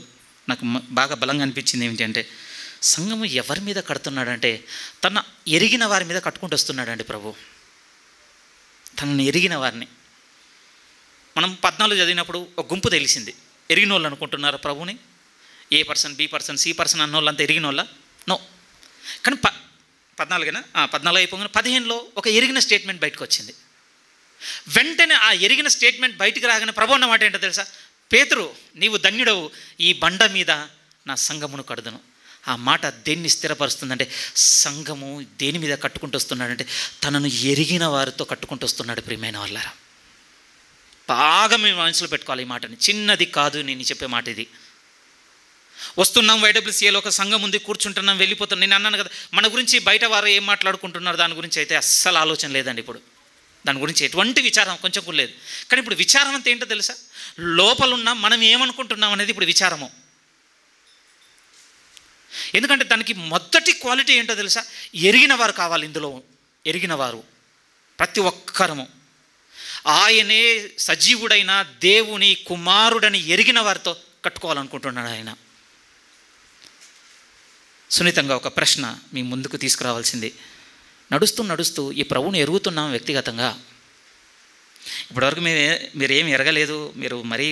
నాకు బాగా బలంగా అనిపించింది ఏమిటి అంటే, సంఘము ఎవరి మీద కడుతున్నాడంటే తన ఎరిగిన వారి మీద కట్టుకుంటూ వస్తున్నాడండి ప్రభు. తనని ఎరిగిన వారిని. మనం 14 చదివినప్పుడు ఒక గుంపు తెలిసింది. ఎరిగిన వాళ్ళు అనుకుంటున్నారు ప్రభుని. A person, B person, C person అన్న వాళ్ళంతా ఎరిగిన వాళ్ళ? నో. కానీ 14 అయిపోగానే 15లో ఒక ఎరిగిన స్టేట్మెంట్ బయటకు వచ్చింది. వెంటనే ఆ ఎరిగిన స్టేట్మెంట్ బయటకు రాగానే ప్రభు అన్న మాట ఏంటో తెలుసా? పేతురు, నీవు ధన్యుడవు, ఈ బండ మీద నా సంఘమును కడుదును. ఆ మాట దేన్ని స్థిరపరుస్తుందంటే, సంఘము దేని మీద కట్టుకుంటూ వస్తున్నాడంటే తనను ఎరిగిన వారితో కట్టుకుంటూ వస్తున్నాడు ప్రియమైన వాళ్ళారా. బాగా మేము మనసులో పెట్టుకోవాలి ఈ మాటని, చిన్నది కాదు నేను చెప్పే మాట ఇది. వస్తున్నాం, వైడబ్ల్యూసీఏలో ఒక సంఘం ఉంది, కూర్చుంటున్నాం, వెళ్ళిపోతున్నాం. నేను అన్నాను కదా, మన గురించి బయట వారు ఏం మాట్లాడుకుంటున్నారు దాని గురించి అయితే అస్సలు ఆలోచన లేదండి. ఇప్పుడు దాని గురించి ఎటువంటి విచారం కొంచెం కూడా లేదు. కానీ ఇప్పుడు విచారం అంతా ఏంటో తెలుసా? లోపలున్న మనం ఏమనుకుంటున్నాం అనేది ఇప్పుడు విచారము. ఎందుకంటే దానికి మొదటి క్వాలిటీ ఏంటో తెలుసా? ఎరిగిన వారు కావాలి. ఇందులో ఎరిగిన వారు ప్రతి ఒక్కరము ఆయనే సజీవుడైన దేవుని కుమారుడని ఎరిగిన వారితో కట్టుకోవాలనుకుంటున్నాడు ఆయన. సున్నితంగా ఒక ప్రశ్న మీ ముందుకు తీసుకురావాల్సింది. నడుస్తూ ఈ ప్రభువుని ఎరుగుతున్నాం వ్యక్తిగతంగా. ఇప్పటివరకు మీరేమి ఎరగలేదు, మీరు మరీ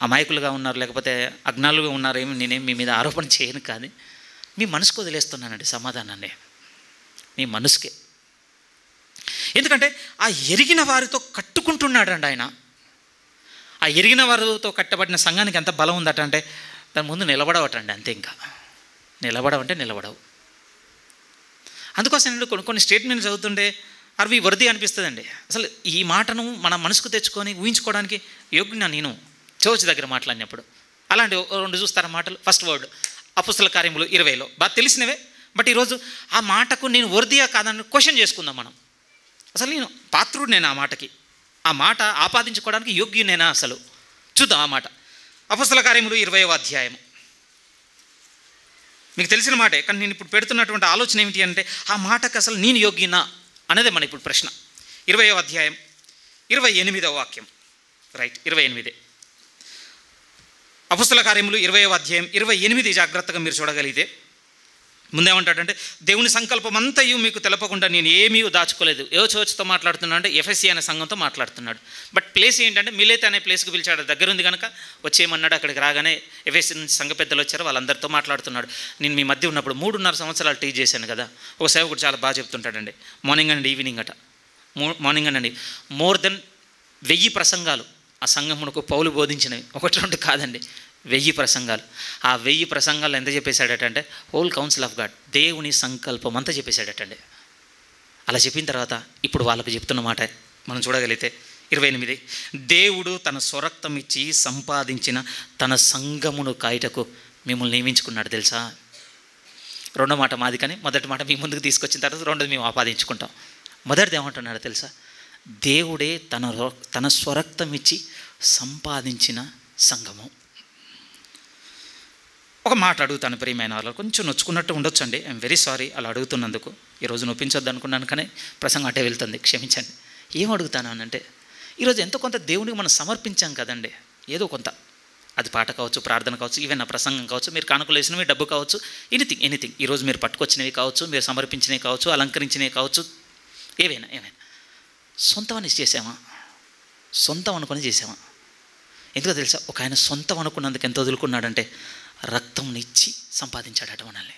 అమాయకులుగా ఉన్నారు, లేకపోతే అజ్ఞానులుగా ఉన్నారేమి, నేనేం మీ మీద ఆరోపణ చేయను. కానీ మీ మనసుకు వదిలేస్తున్నానండి సమాధానాన్ని, మీ మనసుకే. ఎందుకంటే ఆ ఎరిగిన వారితో కట్టుకుంటున్నాడండి ఆయన. ఆ ఎరిగిన వారితో కట్టబడిన సంఘానికి ఎంత బలం ఉందట అంటే దాని ముందు నిలబడవటండి, అంతే. ఇంకా నిలబడవంటే నిలబడవు. అందుకోసం నేను కొన్ని స్టేట్మెంట్స్ చదువుతుంటే అవి వర్ది అనిపిస్తుందండి. అసలు ఈ మాటను మన మనసుకు తెచ్చుకొని ఊహించుకోవడానికి యోగ్యునా నేను చర్చ్ దగ్గర మాట్లాడినప్పుడు? అలాంటి 2 చూస్తారా మాటలు. ఫస్ట్ వర్డ్ అపోస్తల కార్యములు 20లో బాగా తెలిసినవే. బట్ ఈరోజు ఆ మాటకు నేను వర్దియా కాదని క్వశ్చన్ చేసుకుందాం మనం. అసలు నేను పాత్రుడు నేనా ఆ మాటకి? ఆ మాట ఆపాదించుకోవడానికి యోగ్యునేనా? అసలు చూద్దాం ఆ మాట. అపోస్తల కార్యములు 20వ అధ్యాయం. మీకు తెలిసిన మాటే, కానీ నేను ఇప్పుడు పెడుతున్నటువంటి ఆలోచన ఏమిటి అంటే ఆ మాటకు అసలు నేను యోగ్యనా అనేదే మన ఇప్పుడు ప్రశ్న. 20వ అధ్యాయం 28వ వాక్యం. రైట్, 28. అపోస్తల కార్యములు 20వ అధ్యాయం 28 జాగ్రత్తగా మీరు చూడగలిగితే ముందేమంటాడంటే, దేవుని సంకల్పం అంతయు మీకు తెలపకుండా నేను ఏమీ దాచుకోలేదు. ఏ చర్చ్తో మాట్లాడుతున్నాడు అంటే ఎఫ్ఎస్సి అనే సంఘంతో మాట్లాడుతున్నాడు. బట్ ప్లేస్ ఏంటంటే మిలేత్ అనే ప్లేస్కి పిలిచాడు. దగ్గర ఉంది కనుక వచ్చేయమన్నాడు. అక్కడికి రాగానే ఎఫ్ఎస్సి నుంచి సంఘ పెద్దలు వచ్చారు, వాళ్ళందరితో మాట్లాడుతున్నాడు. నేను మీ మధ్య ఉన్నప్పుడు 3.5 సంవత్సరాలు టీచ్ చేశాను కదా. ఒక సేవకుడు చాలా బాగా చెప్తుంటాడండి, మార్నింగ్ అండ్ ఈవినింగ్ అట. మార్నింగ్ అండి మోర్ దెన్ 1000 ప్రసంగాలు ఆ సంఘమునకు పౌలు బోధించినవి, 1-2 కాదండి, 1000 ప్రసంగాలు. ఆ 1000 ప్రసంగాలు ఎంత చెప్పేశాడటంటే హోల్ కౌన్సిల్ ఆఫ్ గాడ్, దేవుని సంకల్పం అంతా చెప్పేశాడటండి. అలా చెప్పిన తర్వాత ఇప్పుడు వాళ్ళకు చెప్తున్న మాట మనం చూడగలిగితే 28, దేవుడు తన స్వరక్తం ఇచ్చి సంపాదించిన తన సంఘమును కాయటకు మిమ్మల్ని నియమించుకున్నాడు తెలుసా. రెండో మాట మాది, కానీ మొదటి మాట మీ ముందుకు తీసుకొచ్చిన తర్వాత రెండోది మేము ఆపాదించుకుంటాం. మొదటిది ఏమంటున్నాడు తెలుసా, దేవుడే తన స్వరక్తం ఇచ్చి సంపాదించిన సంఘము. ఒక మాట అడుగుతాను ప్రియమైన వాళ్ళు, కొంచెం నొచ్చుకున్నట్టు ఉండొచ్చండి, ఐఎమ్ వెరీ సారీ అలా అడుగుతున్నందుకు. ఈరోజు నొప్పించొద్దు అనుకున్నాను కానీ ప్రసంగం అట్టే వెళ్తుంది, క్షమించండి. ఏం అడుగుతాను అనంటే, ఈరోజు ఎంతో కొంత దేవునికి మనం సమర్పించాం కదండి, ఏదో కొంత, అది పాట కావచ్చు, ప్రార్థన కావచ్చు, ఈవెన్ నా ప్రసంగం కావచ్చు, మీరు కానుకలు వేసినవి, డబ్బు కావచ్చు, ఎనీథింగ్ ఈరోజు మీరు పట్టుకొచ్చినవి కావచ్చు, మీరు సమర్పించినవి కావచ్చు, అలంకరించినవి కావచ్చు, ఏవైనా సొంతం చేసామా, సొంతం అనుకొని చేసామా? ఎందుకో తెలుసా, ఒక ఆయన సొంతం అనుకున్నందుకు ఎంత వదులుకున్నాడంటే రక్తంనిచ్చి సంపాదించాడట మనల్ని.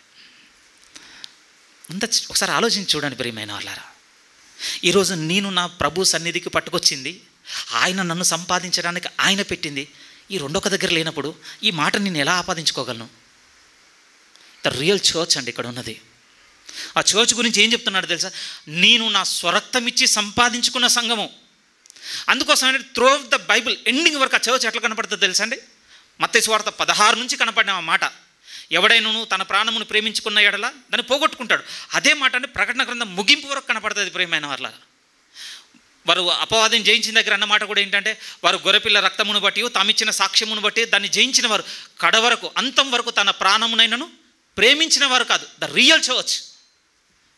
అంత ఒకసారి ఆలోచించి చూడండి ప్రియమైన వాళ్ళారా. ఈరోజు నేను నా ప్రభు సన్నిధికి పట్టుకొచ్చింది, ఆయన నన్ను సంపాదించడానికి ఆయన పెట్టింది, ఈ రెండొక దగ్గర లేనప్పుడు ఈ మాట నేను ఎలా ఆపాదించుకోగలను? ద రియల్ చర్చ్ అండి ఇక్కడ ఉన్నది. ఆ చర్చ్ గురించి ఏం చెప్తున్నాడు తెలుసా, నేను నా స్వరక్తం ఇచ్చి సంపాదించుకున్న సంఘము. అందుకోసం through of the Bible ending వరకు ఆ చర్చ్ ఎట్లా కనపడుతుందో తెలుసా అండి. మత్తయి సువార్త 16 నుంచి కనపడిన ఆ మాట, ఎవడైనాను తన ప్రాణమును ప్రేమించుకున్న ఎడల దాన్ని పోగొట్టుకుంటాడు. అదే మాట అంటే ప్రకటన గ్రంథం ముగింపు వరకు కనపడుతుంది ప్రియమైన వాళ్ళ. వారు అపవాదం జయించిన దగ్గర అన్నమాట కూడా ఏంటంటే, వారు గొర్రెపిల్ల రక్తమును బట్టి తామిచ్చిన సాక్ష్యమును బట్టి దాన్ని జయించిన వారు కడవరకు అంతం వరకు తన ప్రాణమునైనను ప్రేమించిన వారు కాదు. The real church.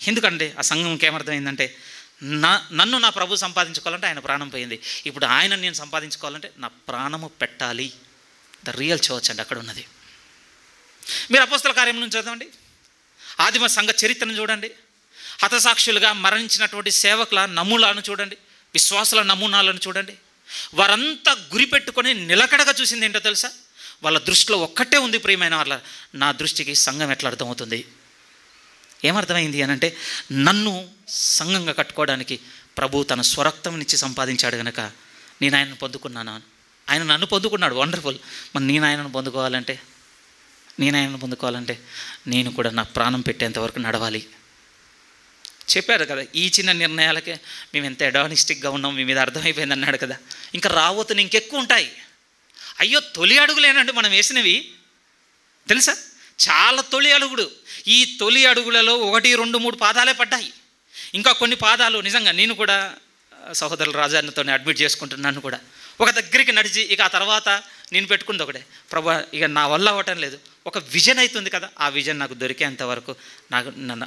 ఎందుకంటే ఆ సంఘంకి ఏమర్థమైందంటే, నన్ను నా ప్రభు సంపాదించుకోవాలంటే ఆయన ప్రాణం పోయింది, ఇప్పుడు ఆయన నేను సంపాదించుకోవాలంటే నా ప్రాణము పెట్టాలి. ద రియల్ చర్చ్ అండి అక్కడ ఉన్నది. మీరు అపోస్తల కార్యం నుంచి చదవండి, ఆదిమ సంఘ చరిత్రను చూడండి, హతసాక్షులుగా మరణించినటువంటి సేవకుల నమూనాలను చూడండి, విశ్వాసుల నమూనాలను చూడండి. వారంతా గురిపెట్టుకొని నిలకడగా చూసింది ఏంటో తెలుసా, వాళ్ళ దృష్టిలో ఒక్కటే ఉంది ప్రియమైన వాళ్ళ, నా దృష్టికి సంఘం ఎట్లా అర్థమవుతుంది, ఏమర్థమైంది అని అంటే, నన్ను సంఘంగా కట్టుకోవడానికి ప్రభు తన స్వరక్తంనిచ్చి సంపాదించాడు కనుక నేను ఆయనను పొందుకున్నాను. ఆయన నన్ను పొందుకున్నాడు, వండర్ఫుల్. మరి నేను ఆయనను పొందుకోవాలంటే నేను కూడా నా ప్రాణం పెట్టేంతవరకు నడవాలి. చెప్పారు కదా, ఈ చిన్న నిర్ణయాలకే మేము ఎంత అడానిస్టిక్గా ఉన్నాం మీ మీద అర్థమైపోయింది అన్నాడు కదా. ఇంకా రావోతుని ఇంకెక్కువ ఉంటాయి. అయ్యో తొలి అడుగులేనండి మనం వేసినవి తెలుసా, చాలా తొలి అడుగుడు. ఈ తొలి అడుగులలో 1, 2, 3 పాదాలే పడ్డాయి. ఇంకా కొన్ని పాదాలు నిజంగా నేను కూడా సహోదరుల రాజాతో అడ్మిట్ చేసుకుంటున్నాను కూడా. ఒక దగ్గరికి నడిచి ఇక ఆ తర్వాత నేను పెట్టుకుంది ఒకటే, ప్రభు ఇక నా వల్ల అవ్వటం లేదు, ఒక విజన్ అవుతుంది కదా, ఆ విజన్ నాకు దొరికేంతవరకు నన్ను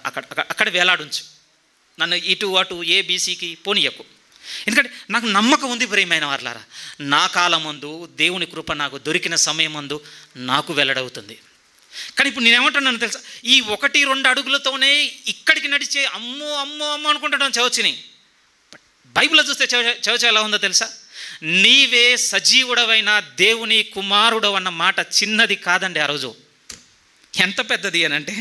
అక్కడ వేలాడుంచు, నన్ను ఇటు అటు ఏబీసీకి పోనీయకు. ఎందుకంటే నాకు నమ్మకం ఉంది ప్రియమైన వారలారా, నా కాలం ముందు దేవుని కృప నాకు దొరికిన సమయం ముందు నాకు వెల్లడవుతుంది. కానీ ఇప్పుడు నేనేమంటున్నాను తెలుసా, ఈ 1, 2 అడుగులతోనే ఇక్కడికి నడిచే అమ్మో అమ్మో అమ్మో అనుకుంటున్నాను చర్చిని. బైబిల్లో చూస్తే చర్చ్ ఎలా ఉందో తెలుసా, నీవే సజీవుడవైన దేవుని కుమారుడు అన్న మాట చిన్నది కాదండి. ఆ రోజు ఎంత పెద్దది అని అంటే,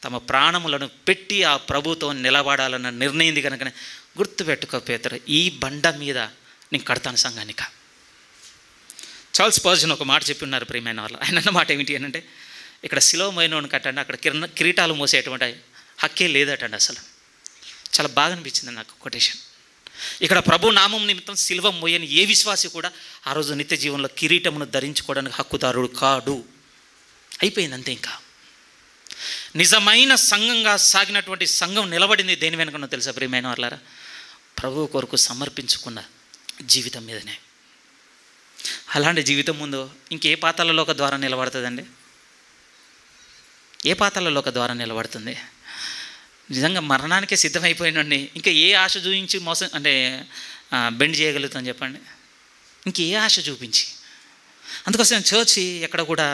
తమ ప్రాణములను పెట్టి ఆ ప్రభుతో నిలబడాలన్న నిర్ణయింది కనుకనే గుర్తుపెట్టుకో పేతురు, ఈ బండ మీద నేను కడతాను సంఘానిక. చార్ల్స్ స్పర్జన్ ఒక మాట చెప్పి ఉన్నారు ప్రియమైన వాళ్ళు. ఆయన అన్న మాట ఏమిటి అని అంటే, ఇక్కడ శిలువ మోయినోని కట్టండి, అక్కడ కిరీటాలు మోసేటువంటి హక్కే లేదటండి. అసలు చాలా బాగా అనిపించింది నాకు కొటేషన్. ఇక్కడ ప్రభు నామం నిమిత్తం శిలువ మోయని ఏ విశ్వాసి కూడా ఆ రోజు నిత్య జీవనంలో కిరీటమును ధరించుకోవడానికి హక్కుదారుడు కాడు. అయిపోయింది అంతే. ఇంకా నిజమైన సంఘంగా సాగినటువంటి సంఘం నిలబడింది దేని వెనుకనో తెలుసా ప్రియమైన వాళ్ళారా, ప్రభువు కొరకు సమర్పించుకున్న జీవితం మీదనే. అలాంటి జీవితం ముందు ఇంకే పాతాళలో ఒక ద్వారం నిలబడుతుందండి? ఏ పాతాళలో ఒక ద్వారం నిలబడుతుంది? నిజంగా మరణానికే సిద్ధమైపోయినండి, ఇంకా ఏ ఆశ చూపించి మోసం అంటే బెండ్ చేయగలుగుతాం చెప్పండి? ఇంకే ఆశ చూపించి. అందుకోసం చర్చి ఎక్కడ కూడా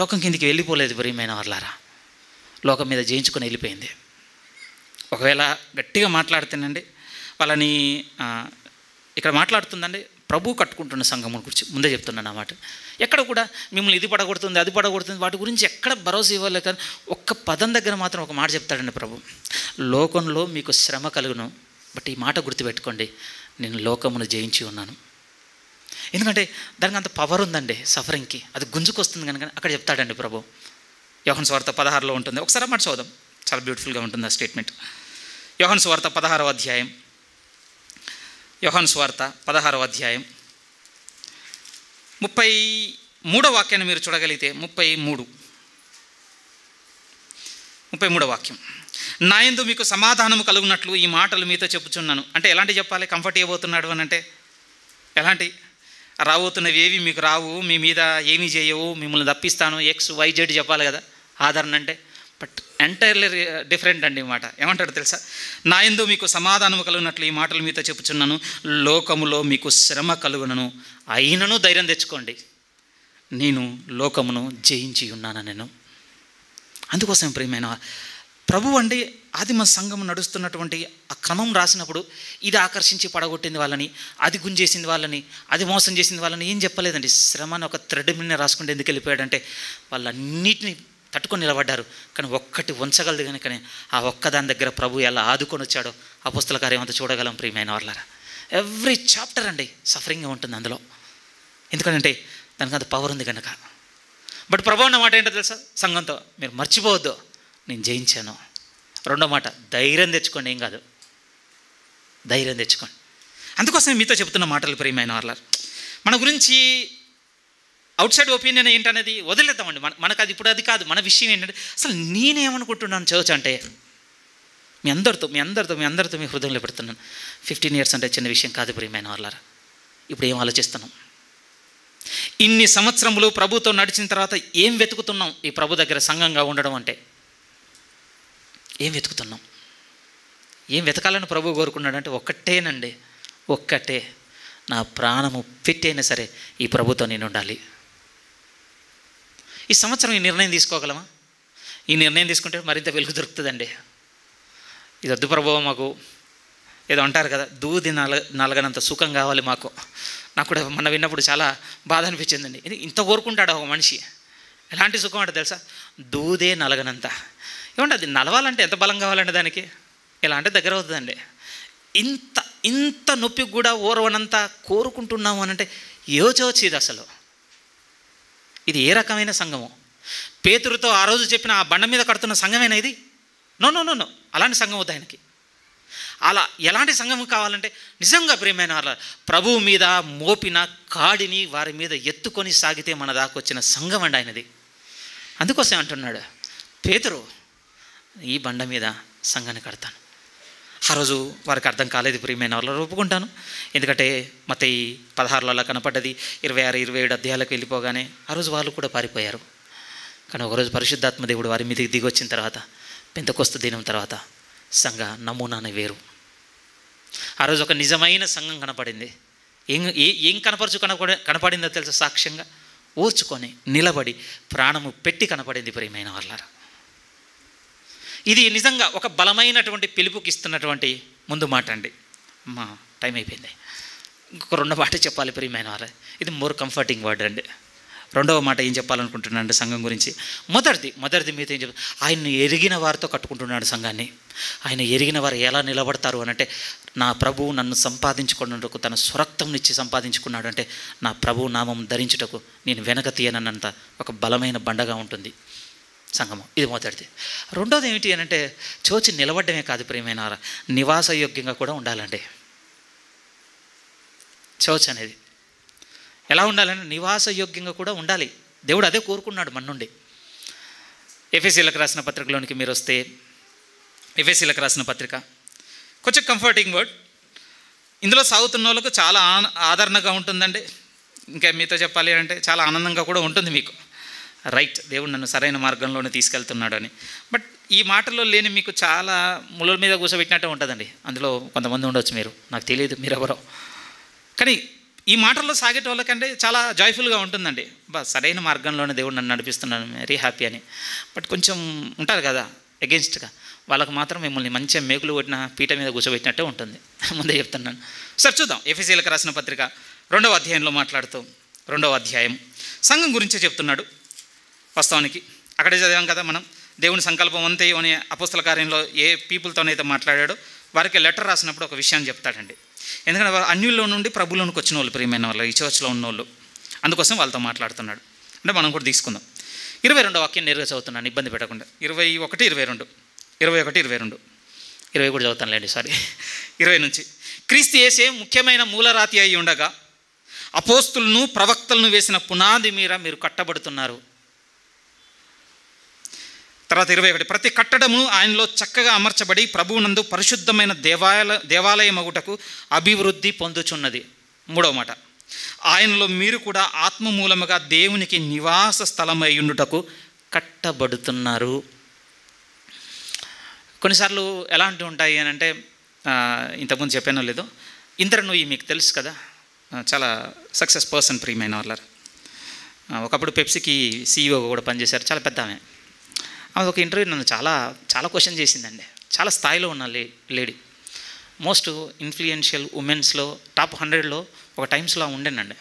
లోకం కిందికి వెళ్ళిపోలేదు ప్రియమైన వాళ్ళారా, లోకం మీద జయించుకొని వెళ్ళిపోయింది. ఒకవేళ గట్టిగా మాట్లాడుతానండి వాళ్ళని ఇక్కడ మాట్లాడుతుందండి ప్రభు కట్టుకుంటున్న సంఘం గురించి ముందే చెప్తున్నాను అన్నమాట. ఎక్కడ కూడా మిమ్మల్ని ఇది పడగొడుతుంది అది పడగొడుతుంది వాటి గురించి ఎక్కడ భరోసా ఇవ్వలేదు. కానీ ఒక్క పదం దగ్గర మాత్రం ఒక మాట చెప్తాడండి ప్రభు, లోకంలో మీకు శ్రమ కలుగును, బట్ ఈ మాట గుర్తుపెట్టుకోండి, నేను లోకమును జయించి ఉన్నాను. ఎందుకంటే దానికి అంత పవర్ ఉందండి సఫరింగ్కి, అది గుంజుకొస్తుంది కనుక అక్కడ చెప్తాడండి ప్రభు. యోహాను సువార్త 16లో ఉంటుంది, ఒకసారి మాట చదువుదాం, చాలా బ్యూటిఫుల్గా ఉంటుంది ఆ స్టేట్మెంట్. యోహాను సువార్త 16వ అధ్యాయం, యోహాను సువార్త 16వ అధ్యాయం 33వ వాక్యాన్ని మీరు చూడగలిగితే 33వ వాక్యం, నా యందు మీకు సమాధానము కలుగునట్లు ఈ మాటలు మీతో చెప్పుచున్నాను. అంటే ఎలాంటి చెప్పాలి? కంఫర్ట్ ఇవ్వబోతున్నాడు అని అంటే ఎలాంటి? రాబోతున్నవి ఏవి మీకు రావు, మీ మీద ఏమీ చేయవు, మిమ్మల్ని తప్పిస్తాను, XYZ చెప్పాలి కదా ఆదరణ అంటే. బట్ ఎంటైర్లీ డిఫరెంట్ అండి మాట. ఏమంటాడు తెలుసా? నా యందు మీకు సమాధానము కలుగునట్లు ఈ మాటలు మీతో చెప్పుచున్నాను, లోకములో మీకు శ్రమ కలుగునను, అయినను ధైర్యం తెచ్చుకోండి, నేను లోకమును జయించి ఉన్నాను నేను. అందుకోసం ప్రియమైన ప్రభు అండి ఆదిమ సంఘం నడుస్తున్నటువంటి ఆ క్రమం రాసినప్పుడు ఇది ఆకర్షించి పడగొట్టింది వాళ్ళని, అది గుంజేసింది వాళ్ళని, అది మోసం చేసింది వాళ్ళని ఏం చెప్పలేదండి. శ్రమను ఒక థ్రెడ్ మీద రాసుకుంటే ఎందుకు వెళ్ళిపోయాడంటే వాళ్ళన్నిటిని తట్టుకొని నిలబడ్డారు. కానీ ఒక్కటి ఉంచగలదు కనుకనే ఆ ఒక్కదాని దగ్గర ప్రభు ఎలా ఆదుకొని వచ్చాడో అపోస్తల కార్యం అంతా చూడగలం ప్రియమైన వాళ్ళారా. ఎవ్రీ చాప్టర్ అండి సఫరింగ్గా ఉంటుంది అందులో, ఎందుకంటే దానికి అంత పవర్ ఉంది కనుక. బట్ ప్రభు అన్న మాట ఏంటో తెలుసా? సంఘంతో మీరు మర్చిపోవద్దు, నేను జయించాను. రెండో మాట, ధైర్యం తెచ్చుకోండి, ఏం కాదు, ధైర్యం తెచ్చుకోండి. అందుకోసం మీతో చెప్తున్న మాటలు ప్రియమైన వాళ్ళ, మన గురించి అవుట్ సైడ్ ఒపీనియన్ ఏంటనేది వదిలేద్దామండి. మనకు అది ఇప్పుడు అది కాదు. మన విషయం ఏంటంటే అసలు నేనేమనుకుంటున్నాను చర్చ్ అంటే, మీ అందరితో మీ హృదయంలో పెడుతున్నాను. 15 years అంటే చిన్న విషయం కాదు ప్రియమైన వాళ్ళారా. ఇప్పుడు ఏం ఆలోచిస్తున్నాం? ఇన్ని సంవత్సరములు ప్రభుతో నడిచిన తర్వాత ఏం వెతుకుతున్నాం? ఈ ప్రభు దగ్గర సంఘంగా ఉండడం అంటే ఏం వెతుకుతున్నాం? ఏం వెతకాలని ప్రభు కోరుకున్నాడంటే ఒక్కటేనండి, ఒక్కటే, నా ప్రాణము పెట్టైనా సరే ఈ ప్రభుతో నేను ఉండాలి. ఈ సంవత్సరం ఈ నిర్ణయం తీసుకోగలమా? ఈ నిర్ణయం తీసుకుంటే మరింత వెలుగు దొరుకుతుందండి. ఇది వద్దు ప్రభువా, మాకు ఏదో అంటారు కదా, దూది నలగనంత సుఖం కావాలి మాకు. నాకు కూడా మొన్న విన్నప్పుడు చాలా బాధ అనిపించిందండి. ఇది ఇంత కోరుకుంటాడు ఒక మనిషి. ఎలాంటి సుఖం అంటే తెలుసా? దూదే నలగనంత. ఏమంటే అది నలవాలంటే ఎంత బలం కావాలంటే దానికి, ఎలా అంటే దగ్గర అవుతుందండి. ఇంత నొప్పికి కూడా ఓర్వనంత కోరుకుంటున్నాము అని అంటే యోచోచి ఇది అసలు. ఇది ఏ రకమైన సంఘము? పేతురుతో ఆ రోజు చెప్పిన ఆ బండ మీద కడుతున్న సంఘమేనా ఇది? నో, అలాంటి సంఘం వద్దు ఆయనకి. అలా ఎలాంటి సంఘం కావాలంటే నిజంగా ప్రియమైన వాళ్ళ ప్రభువు మీద మోపిన కాడిని వారి మీద ఎత్తుకొని సాగితే మన దాకా వచ్చిన సంఘం అండి ఆయనది. అందుకోసం అంటున్నాడు పేతురు, ఈ బండ మీద సంఘాన్ని కడతాను. ఆ రోజు వారికి అర్థం కాలేదు ప్రియమైన వాళ్ళు, ఒప్పుకుంటాను. ఎందుకంటే మత్తయి 16లో కనపడ్డది, 26, 27 అధ్యాయాలకు వెళ్ళిపోగానే ఆ రోజు వాళ్ళు కూడా పారిపోయారు. కానీ ఒకరోజు పరిశుద్ధాత్మ దేవుడు వారి మీదకి దిగి వచ్చిన తర్వాత, పెంతెకొస్తు దినం తర్వాత సంఘ నమూనానే వేరు. ఆ రోజు ఒక నిజమైన సంఘం కనపడింది. ఏం కనపడిందో తెలుసా? సాక్ష్యంగా ఓర్చుకొని నిలబడి ప్రాణము పెట్టి కనపడింది ప్రియమైన వాళ్ళారా. ఇది నిజంగా ఒక బలమైనటువంటి పిలుపుకి ఇస్తున్నటువంటి ముందు మాట అండి. అమ్మా టైం అయిపోయింది, ఇంకొక 2 మాట చెప్పాలి ప్రియమైన వాళ్ళ. ఇది మోర్ కంఫర్టింగ్ వర్డ్ అండి. 2వ మాట ఏం చెప్పాలనుకుంటున్నాను అంటే సంఘం గురించి, మొదటిది మీతో ఏం చెప్పాలి? ఆయన్ని ఎరిగిన వారితో కట్టుకుంటున్నాడు సంఘాన్ని. ఆయన ఎరిగిన వారు ఎలా నిలబడతారు అని అంటే, నా ప్రభువు నన్ను సంపాదించుకున్నటకు తన స్వరక్తంనిచ్చి సంపాదించుకున్నాడు అంటే, నా ప్రభువు నామం ధరించుటకు నేను వెనక తీయనన్నంత ఒక బలమైన బండగా ఉంటుంది సంఘము. ఇది మొదటిది. రెండోది ఏమిటి అని అంటే, చోచి నిలబడమే కాదు ప్రియమైన నివాసయోగ్యంగా కూడా ఉండాలండి. చర్చ్ అనేది ఎలా ఉండాలంటే నివాసయోగ్యంగా కూడా ఉండాలి. దేవుడు అదే కోరుకున్నాడు మన నుండి. ఎఫెసీలకు రాసిన పత్రికలోనికి మీరు వస్తే, ఎఫెసీలకు రాసిన పత్రిక కొంచెం కంఫర్టింగ్ వర్డ్. ఇందులో సాగుతున్న వాళ్ళకు చాలా ఆదరణగా ఉంటుందండి. ఇంకా మీతో చెప్పాలి అంటే చాలా ఆనందంగా కూడా ఉంటుంది మీకు. రైట్, దేవుడు నన్ను సరైన మార్గంలోనే తీసుకెళ్తున్నాడు అని. బట్ ఈ మాటల్లో లేని మీకు చాలా ముళ్ళ మీద కూర్చోబెట్టినట్టే ఉంటుందండి. అందులో కొంతమంది ఉండొచ్చు, మీరు నాకు తెలియదు మీరెవరో. కానీ ఈ మాటల్లో సాగేటోళ్ళకంటే చాలా జాయ్ఫుల్గా ఉంటుందండి. సరైన మార్గంలోనే దేవుడు నన్ను నడిపిస్తున్నాను, వెరీ హ్యాపీ అని. బట్ కొంచెం ఉంటారు కదా అగెన్స్ట్గా, వాళ్ళకు మాత్రం మిమ్మల్ని మంచిగా మేకులు కొట్టిన పీట మీద కూర్చోబెట్టినట్టే ఉంటుంది. ముందే చెప్తున్నాను. సరే చూద్దాం. ఎఫెసీలకు రాసిన పత్రిక 2వ అధ్యాయంలో మాట్లాడుతూ, 2వ అధ్యాయం సంఘం గురించే చెప్తున్నాడు. వాస్తవానికి అక్కడే చదివాం కదా మనం, దేవుని సంకల్పం అంతే అని అపోస్తల కార్యంలో ఏ పీపుల్తోనైతే మాట్లాడాడో వారికి లెటర్ రాసినప్పుడు ఒక విషయాన్ని చెప్తాడండి.
ఎందుకంటే వాళ్ళు అన్యుల్లో నుండి ప్రభులోనికి వచ్చిన వాళ్ళు, ప్రియమైన వాళ్ళు, ఈ చర్చ్లో ఉన్నోళ్ళు. అందుకోసం వాళ్ళతో మాట్లాడుతున్నాడు. అంటే మనం కూడా తీసుకుందాం. 22వ వాక్యం నేరుగా చదువుతున్నాను, ఇబ్బంది పెట్టకుండా. 21, 22, 21, 22, 20 కూడా చదువుతానులేండి, సారీ. 20 నుంచి. క్రీస్తు యేసే ముఖ్యమైన మూలరాతి అయి ఉండగా అపోస్తులను ప్రవక్తలను వేసిన పునాది మీద మీరు కట్టబడుతున్నారు. తర్వాత 21, ప్రతి కట్టడము ఆయనలో చక్కగా అమర్చబడి ప్రభువునందు పరిశుద్ధమైన దేవాలయమగుటకు అభివృద్ధి పొందుచున్నది. 3వ మాట, ఆయనలో మీరు కూడా ఆత్మ మూలముగా దేవునికి నివాస స్థలమై ఉండుటకు కట్టబడుతున్నారు. కొన్నిసార్లు ఎలాంటివి ఉంటాయి అని అంటే, ఇంతకుముందు చెప్పానో లేదో, ఇంద్ర నూయి మీకు తెలుసు కదా, చాలా సక్సెస్ పర్సన్, ప్రియమైన వాళ్ళ. ఒకప్పుడు పెప్సీకి CEO కూడా పనిచేశారు, చాలా పెద్ద ఆమె. ఒక ఇంటర్వ్యూ నన్ను చాలా చాలా క్వశ్చన్ చేసిందండి. చాలా స్థాయిలో ఉన్న లేడీ, మోస్ట్ ఇన్ఫ్లుయెన్షియల్ ఉమెన్స్లో టాప్ 100లో ఒక టైమ్స్లో ఉండేనండి.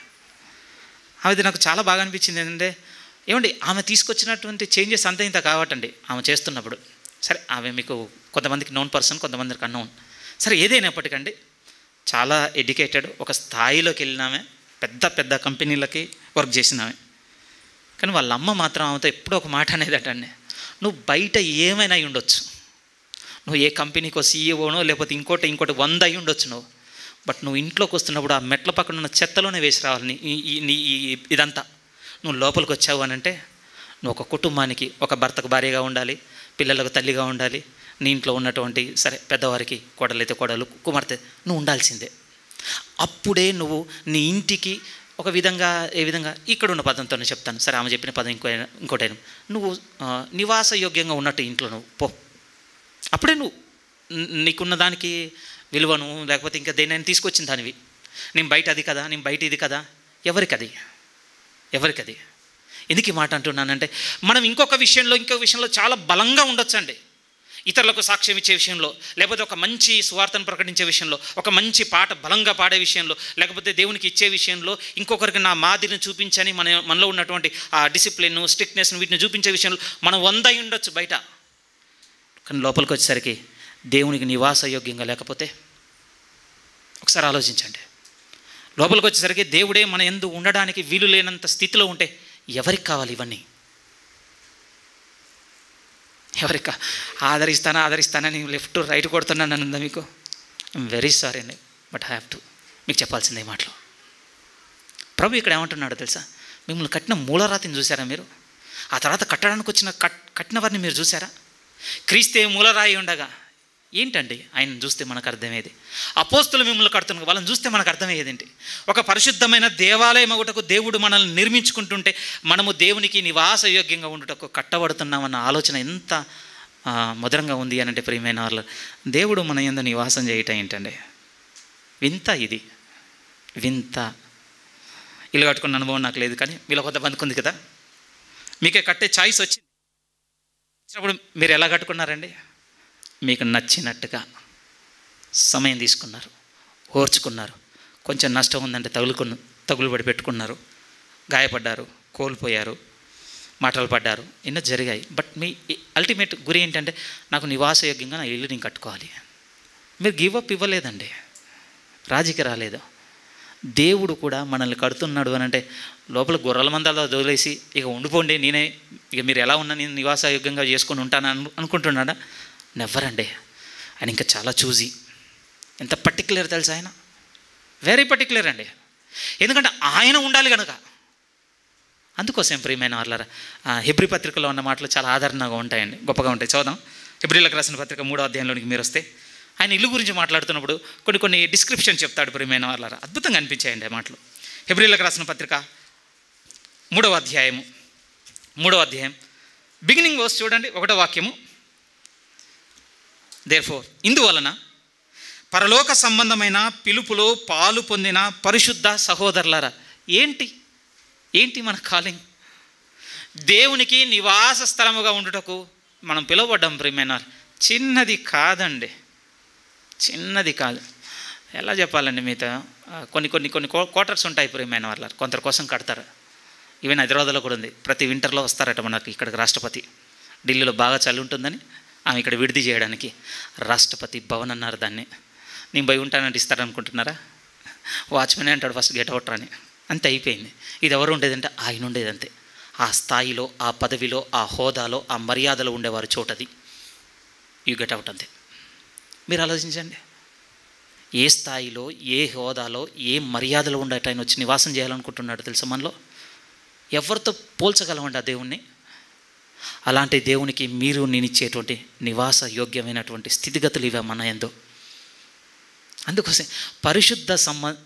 అది నాకు చాలా బాగా అనిపించింది. ఏంటంటే, ఏమండి ఆమె తీసుకొచ్చినటువంటి చేంజెస్ అంత ఇంత కావటండి ఆమె చేస్తున్నప్పుడు. సరే, ఆమె మీకు కొంతమందికి నోన్ పర్సన్, కొంతమందికి అన్నోన్. సరే, ఏదైనప్పటికండి చాలా ఎడ్యుకేటెడ్, ఒక స్థాయిలోకి వెళ్ళినామే, పెద్ద పెద్ద కంపెనీలకి వర్క్ చేసినామే. కానీ వాళ్ళ అమ్మ మాత్రం ఆమెతో ఎప్పుడూ ఒక మాట అనేదటండి, నువ్వు బయట ఏమైనా అయి ఉండొచ్చు, నువ్వు ఏ కంపెనీకో CEOనో లేకపోతే ఇంకోటి 100 అయి ఉండొచ్చు నువ్వు, బట్ నువ్వు ఇంట్లోకి వస్తున్నప్పుడు ఆ మెట్ల పక్కన ఉన్న చెత్తలోనే వేసి రావాలి ఇదంతా. నువ్వు లోపలికి వచ్చావు అని అంటే నువ్వు ఒక కుటుంబానికి, ఒక భర్తకు భార్యగా ఉండాలి, పిల్లలకు తల్లిగా ఉండాలి, నీ ఇంట్లో ఉన్నటువంటి సరే పెద్దవారికి కోడలైతే కోడలు, కుమార్తె నువ్వు ఉండాల్సిందే. అప్పుడే నువ్వు నీ ఇంటికి ఒక విధంగా, ఏ విధంగా ఇక్కడ ఉన్న పదంతోనే చెప్తాను, సరే ఆమె చెప్పిన పదం ఇంకోటైనా, నువ్వు నివాస యోగ్యంగా ఉన్నట్టు ఇంట్లో నువ్వు పో. అప్పుడే నువ్వు నీకున్న దానికి విలువను, లేకపోతే ఇంకా దేనైనా తీసుకొచ్చిన దానివి. నేను బయట అది కదా, నేను బయట ఇది కదా, ఎవరికది? ఎందుకు ఈ మాట అంటున్నానంటే, మనం ఇంకొక విషయంలో చాలా బలంగా ఉండొచ్చండి. ఇతరులకు సాక్ష్యం ఇచ్చే విషయంలో, లేకపోతే ఒక మంచి సువార్తను ప్రకటించే విషయంలో, ఒక మంచి పాట బలంగా పాడే విషయంలో, లేకపోతే దేవునికి ఇచ్చే విషయంలో, ఇంకొకరికి నా మాదిరిని చూపించని మనలో ఉన్నటువంటి ఆ డిసిప్లిన్, స్ట్రిక్ట్నెస్ను వీటిని చూపించే విషయంలో మనం 100 అయి ఉండొచ్చు బయట. కానీ లోపలికి వచ్చేసరికి దేవునికి నివాసయోగ్యంగా లేకపోతే ఒకసారి ఆలోచించండి. లోపలికి వచ్చేసరికి దేవుడే మన యందు ఉండడానికి వీలు లేనంత స్థితిలో ఉంటే ఎవరికి కావాలి ఇవన్నీ? ఎవరికి ఆదరిస్తానని లెఫ్ట్ రైట్ కొడుతున్నాను ఉందా మీకు? ఐఎమ్ వెరీ సారీ అండి, బట్ ఐ హ్యావ్ టు మీకు చెప్పాల్సిందే మాటలు. ప్రభు ఇక్కడ ఏమంటున్నాడో తెలుసా? మిమ్మల్ని కట్టిన మూలరాతిని చూసారా మీరు? ఆ తర్వాత కట్టడానికి వచ్చిన కట్టిన వారిని మీరు చూసారా? క్రీస్తే మూలరాయి ఉండగా ఏంటండి ఆయన చూస్తే మనకు అర్థమయ్యేది? అపోస్తులు మిమ్మల్ని కడుతున్నారు, వాళ్ళని చూస్తే మనకు అర్థమయ్యేదేంటి? ఒక పరిశుద్ధమైన దేవాలయం ఒకటకు దేవుడు మనల్ని నిర్మించుకుంటుంటే మనము దేవునికి నివాసయోగ్యంగా ఉండుటకు కట్టబడుతున్నామన్న ఆలోచన ఎంత మధురంగా ఉంది అని అంటే, ప్రియమైన వాళ్ళు, దేవుడు మన యందు నివాసం చేయటం ఏంటండి? వింత ఇది, వింత. ఇల్లు కట్టుకున్న అనుభవం నాకు లేదు, కానీ మీలో కొంతమందికి ఉంది కదా. మీకే కట్టే ఛాయిస్ వచ్చినప్పుడు మీరు ఎలా కట్టుకున్నారండి? మీకు నచ్చినట్టుగా సమయం తీసుకున్నారు, ఓర్చుకున్నారు. కొంచెం నష్టం ఉందంటే తగులుబడి పెట్టుకున్నారు, గాయపడ్డారు, కోల్పోయారు, మాటలు పడ్డారు, ఎన్నో జరిగాయి. బట్ మీ అల్టిమేట్ గురి ఏంటంటే, నాకు నివాసయోగ్యంగా నా ఇల్లు నేను కట్టుకోవాలి. మీరు గివప్ ఇవ్వలేదండి, రాజీకి రాలేదు. దేవుడు కూడా మనల్ని కడుతున్నాడు అని అంటే లోపల గొర్రెల మందలో వదిలేసి ఇక ఉండిపోండి, నేనే ఇక మీరు ఎలా ఉన్నా నేను నివాసయోగ్యంగా చేసుకొని ఉంటాను అనుకుంటున్నాడా? నెవ్వరండి. ఆయన ఇంకా చాలా చూజీ. ఎంత పర్టిక్యులర్ తెలుసా ఆయన? వెరీ పర్టిక్యులర్ అండి. ఎందుకంటే ఆయన ఉండాలి కనుక. అందుకోసం ప్రియమైన వాళ్ళారా, హెబ్రీ పత్రికలో ఉన్న మాటలు చాలా ఆదరణగా ఉంటాయండి, గొప్పగా ఉంటాయి. చదువుదాం. హెబ్రీలకు రాసిన పత్రిక 3వ అధ్యాయంలోనికి మీరు వస్తే ఆయన ఇల్లు గురించి మాట్లాడుతున్నప్పుడు కొన్ని డిస్క్రిప్షన్ చెప్తాడు. ప్రియమైన వాళ్ళారా, అద్భుతంగా అనిపించాయండి ఆ మాటలు. హెబ్రీలకు రాసిన పత్రిక 3వ అధ్యాయం బిగినింగ్ వర్స్ చూడండి, 1వ వాక్యము. దేర్ఫోర్, ఇందువలన పరలోక సంబంధమైన పిలుపులో పాలు పొందిన పరిశుద్ధ సహోదరులారా. ఏంటి మన కాలింగ్? దేవునికి నివాస స్థలముగా ఉండుటకు మనం పిలువబడ్డాం. ప్రియమైన చిన్నది కాదండి, చిన్నది కాదు. ఎలా చెప్పాలండి మీతో? కొన్ని క్వార్టర్స్ ఉంటాయి ప్రియమైన వాళ్ళ, కొందరి కోసం కడతారు. ఈవెన్ హైదరాబాద్లో కూడా ఉంది. ప్రతి వింటర్లో వస్తారట మనకి ఇక్కడికి రాష్ట్రపతి. ఢిల్లీలో బాగా చలి ఉంటుందని ఆమె ఇక్కడ విడిది చేయడానికి రాష్ట్రపతి భవన్ అన్నారు దాన్ని. నేను పోయి ఉంటానంటే ఇస్తారనుకుంటున్నారా? వాచ్మెన్ అంటాడు ఫస్ట్ గెట్ అవుట్ అని, అంతే అయిపోయింది. ఇది ఎవరు ఉండేదంటే ఆయన ఉండేది అంతే. ఆ స్థాయిలో, ఆ పదవిలో, ఆ హోదాలో, ఆ మర్యాదలో ఉండేవారు చోటది. యూ గెట్ అవుట్ అంతే. మీరు ఆలోచించండి, ఏ స్థాయిలో, ఏ హోదాలో, ఏ మర్యాదలో ఉండేట ఆయన వచ్చి నివాసం చేయాలనుకుంటున్నాడు తెలుసా మనలో? ఎవరితో పోల్చగలమండి ఆ దేవుణ్ణి? అలాంటి దేవునికి మీరు నేను ఇచ్చేటువంటి నివాస యోగ్యమైనటువంటి స్థితిగతులు ఇవే మన యందు. అందుకోసం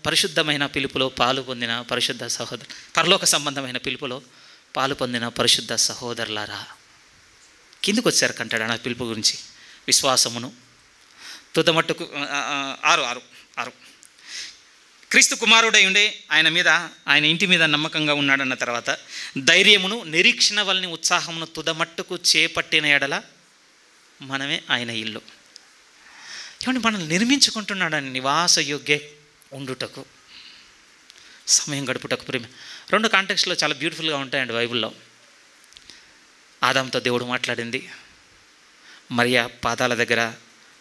పరిశుద్ధమైన పిలుపులో పాలు పొందిన పరిశుద్ధ సహోదరు, పరలోక సంబంధమైన పిలుపులో పాలు పొందిన పరిశుద్ధ సహోదరులారా, కిందకు వచ్చారు కంటాడు ఆ పిలుపు గురించి. విశ్వాసమును తుదమట్టుకు 6 క్రీస్తు కుమారుడై ఉండే ఆయన ఇంటి మీద నమ్మకంగా ఉన్నాడన్న తర్వాత, ధైర్యమును నిరీక్షణ వలని ఉత్సాహమును తుదమట్టుకు చేపట్టిన ఎడల మనమే ఆయన ఇల్లు. ఏమంటే మనల్ని నిర్మించుకుంటున్నాడని నివాస యోగ్య ఉండుటకు, సమయం గడుపుటకు. ప్రేమ 2 కాంటెక్స్ట్లో చాలా బ్యూటిఫుల్గా ఉంటాయండి బైబిల్లో. ఆదాంతో దేవుడు మాట్లాడింది, మరియా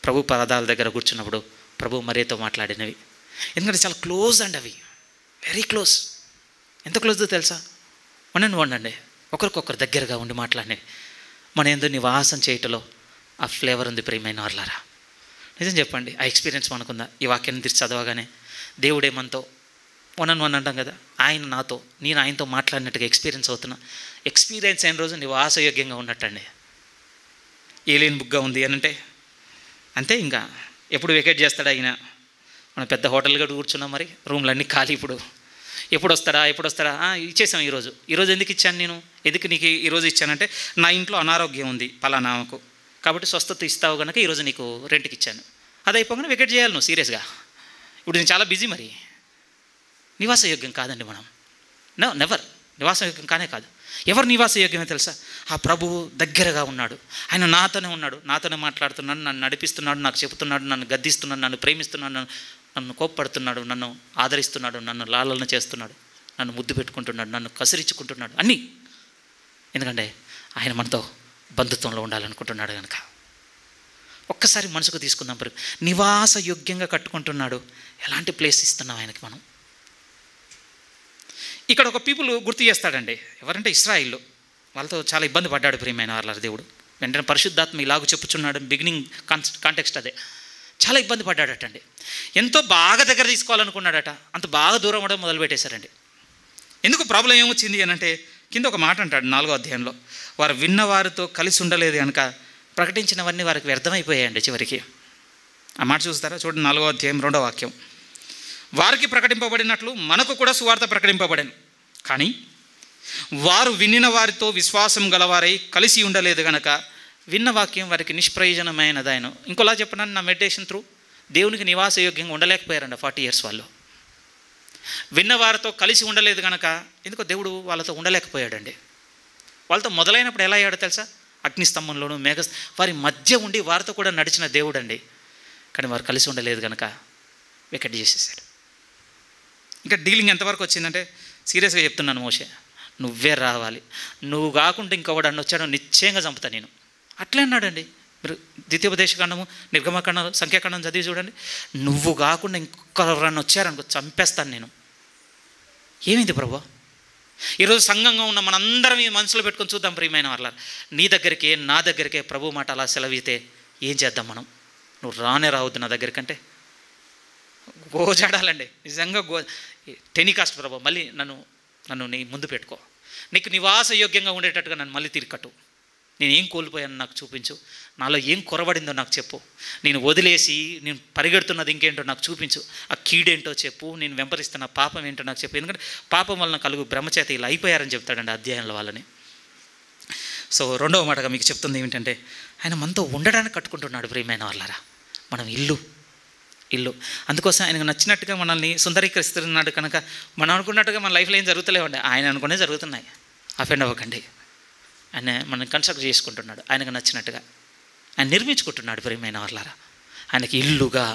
ప్రభు పాదాల దగ్గర కూర్చున్నప్పుడు ప్రభు మరియతో మాట్లాడినవి. ఎందుకంటే చాలా క్లోజ్ అండి అవి, వెరీ క్లోజ్. ఎంత క్లోజ్దో తెలుసా? 1 and 1 అండి, ఒకరికొకరు దగ్గరగా ఉండి మాట్లాడినవి. మన ఎందు నివాసం చేయటంలో ఆ ఫ్లేవర్ ఉంది ప్రియమైన వాళ్ళారా. నిజం చెప్పండి, ఆ ఎక్స్పీరియన్స్ మనకుందా? ఈ వాక్యాన్ని తెరిచి చదవగానే దేవుడే మనతో 1 and 1 అంటాం కదా, ఆయన నాతో, నేను ఆయనతో మాట్లాడినట్టుగా ఎక్స్పీరియన్స్ అవుతున్నా. ఎక్స్పీరియన్స్ అయిన రోజు నివాసయోగ్యంగా ఉన్నట్టండి. ఏలియన్ బుక్గా ఉంది అని అంటే అంతే. ఇంకా ఎప్పుడు వెకేట్ చేస్తాడా ఆయన? మనం పెద్ద హోటల్ గడు కూర్చున్నాం, మరి రూమ్లన్నీ ఖాళీ. ఎప్పుడు వస్తాడా ఇచ్చేసాం. ఈరోజు ఎందుకు ఇచ్చాను నేను? ఎందుకు నీకు ఈరోజు ఇచ్చానంటే, నా ఇంట్లో అనారోగ్యం ఉంది పలానామకు, కాబట్టి స్వస్థత ఇస్తావు కనుక ఈరోజు నీకు రెంట్కి ఇచ్చాను. అది అయిపోగానే వెకేట్ చేయాలి నువ్వు సీరియస్గా. ఇప్పుడు నేను చాలా బిజీ, మరి నివాసయోగ్యం కాదండి మనం. నెవర్ నివాసయోగ్యం కాదు. ఎవరు నివాసయోగ్యమే తెలుసా? ఆ ప్రభువు దగ్గరగా ఉన్నాడు, ఆయన నాతోనే ఉన్నాడు, నాతోనే మాట్లాడుతున్నాడు, నన్ను నడిపిస్తున్నాడు, నాకు చెబుతున్నాడు, నన్ను గద్దిస్తున్నాడు, నన్ను ప్రేమిస్తున్నాడు, నన్ను కోప్పడుతున్నాడు, నన్ను ఆదరిస్తున్నాడు, నన్ను లాలన చేస్తున్నాడు, నన్ను ముద్దు పెట్టుకుంటున్నాడు, నన్ను కసిరించుకుంటున్నాడు, అన్నీ. ఎందుకంటే ఆయన మనతో బంధుత్వంలో ఉండాలనుకుంటున్నాడు కనుక. ఒక్కసారి మనసుకు తీసుకుందాం. నివాస యోగ్యంగా కట్టుకుంటున్నాడు. ఎలాంటి ప్లేస్ ఇస్తున్నాం ఆయనకి మనం? ఇక్కడ ఒక పీపుల్ గుర్తు చేస్తాడండి. ఎవరంటే ఇశ్రాయేలు. వాళ్ళతో చాలా ఇబ్బంది పడ్డాడు ప్రియమైన వాళ్ళ దేవుడు. వెంటనే పరిశుద్ధాత్మ ఇలాగ చెప్పుచున్నాడు. బిగినింగ్ కాంటెక్స్ట్ అదే. చాలా ఇబ్బంది పడ్డాడటండి. ఎంతో బాగా దగ్గర తీసుకోవాలనుకున్నాడట, అంత బాగా దూరం అవ్వడం మొదలుపెట్టేశారండి. ఎందుకు ప్రాబ్లం ఏమొచ్చింది అని అంటే, కింద ఒక మాట అంటాడు 4వ అధ్యాయంలో, వారు విన్నవారితో కలిసి ఉండలేదు కనుక ప్రకటించినవన్నీ వారికి వ్యర్థమైపోయాయండి చివరికి. ఆ మాట చూస్తారా? చూడండి, 4వ అధ్యాయం 2వ వాక్యం. వారికి ప్రకటింపబడినట్లు మనకు కూడా సువార్త ప్రకటింపబడెను, కానీ వారు వినిన వారితో విశ్వాసం గలవారై కలిసి ఉండలేదు కనుక విన్న వాక్యం వారికి నిష్ప్రయోజనమైనదాయను. ఇంకోలా చెప్పిన నా మెడిటేషన్ త్రూ దేవునికి నివాసయోగ్యంగా ఉండలేకపోయారండి 40 years వాళ్ళు. విన్నవారితో కలిసి ఉండలేదు కనుక ఎందుకో దేవుడు వాళ్ళతో ఉండలేకపోయాడండి. వాళ్ళతో మొదలైనప్పుడు ఎలా అయ్యాడో తెలుసా? అగ్నిస్తంభంలోనూ వారి మధ్య ఉండి వారితో కూడా నడిచిన దేవుడు అండి. కానీ వారు కలిసి ఉండలేదు కనుక వెకెట్ చేసేసాడు. ఇంకా డీలింగ్ ఎంతవరకు వచ్చిందంటే, సీరియస్గా చెప్తున్నాను మోషే, నువ్వే రావాలి, నువ్వు కాకుండా ఇంకొకడు అన్న వచ్చాడో నిశ్చయంగా చంపుతా నేను. అట్లే అన్నాడండి. మీరు ద్వితీయోపదేశకాండము, నిర్గమకాండం, సంఖ్యాకాండం చదివి చూడండి. నువ్వు కాకుండా ఇంకొకరన్నా వచ్చారనుకో చంపేస్తాను నేను. ఏమైంది ప్రభు? ఈరోజు సంఘంగా ఉన్న మనందరం ఈ మనసులో పెట్టుకొని చూద్దాం ప్రియమైన వాళ్ళ, నీ దగ్గరికే నా దగ్గరికే ప్రభు మాట అలా సెలవితే ఏం చేద్దాం మనం? నువ్వు రానే రావద్దు నా దగ్గరికంటే గోజాడాలండి నిజంగా. టెనికాస్ట్ ప్రభు, మళ్ళీ నన్ను నీ ముందు పెట్టుకో, నీకు నివాసయోగ్యంగా ఉండేటట్టుగా నన్ను మళ్ళీ తిరిగట్టు. నేను ఏం కోల్పోయాను నాకు చూపించు, నాలో ఏం కొరబడిందో నాకు చెప్పు, నేను వదిలేసి నేను పరిగెడుతున్నది ఇంకేంటో నాకు చూపించు, ఆ కీడేంటో చెప్పు, నేను వెంపరిస్తున్న పాపం ఏంటో నాకు చెప్పు. ఎందుకంటే పాపం వలన కలుగు బ్రహ్మచేత ఇలా అయిపోయారని చెప్తాడండి అధ్యాయంలో వాళ్ళని. సో 2వ మాటగా మీకు చెప్తుంది ఏమిటంటే, ఆయన మనతో ఉండడానికి కట్టుకుంటున్నాడు ప్రియమైన వాళ్ళారా. మనం ఇల్లు. అందుకోసం ఆయనకు నచ్చినట్టుగా మనల్ని సుందరీకరిస్తున్నాడు కనుక మనం అనుకున్నట్టుగా మన లైఫ్లో ఏం జరుగుతలేవండి, ఆయన అనుకునే జరుగుతున్నాయి. అఫెండ్ అవ్వకండి. ఆయన మనం కన్స్ట్రక్ట్ చేసుకుంటున్నాడు ఆయనకు నచ్చినట్టుగా. ఆయన నిర్మించుకుంటున్నాడు ప్రియమైన వాళ్ళారా, ఆయనకి ఇల్లుగా.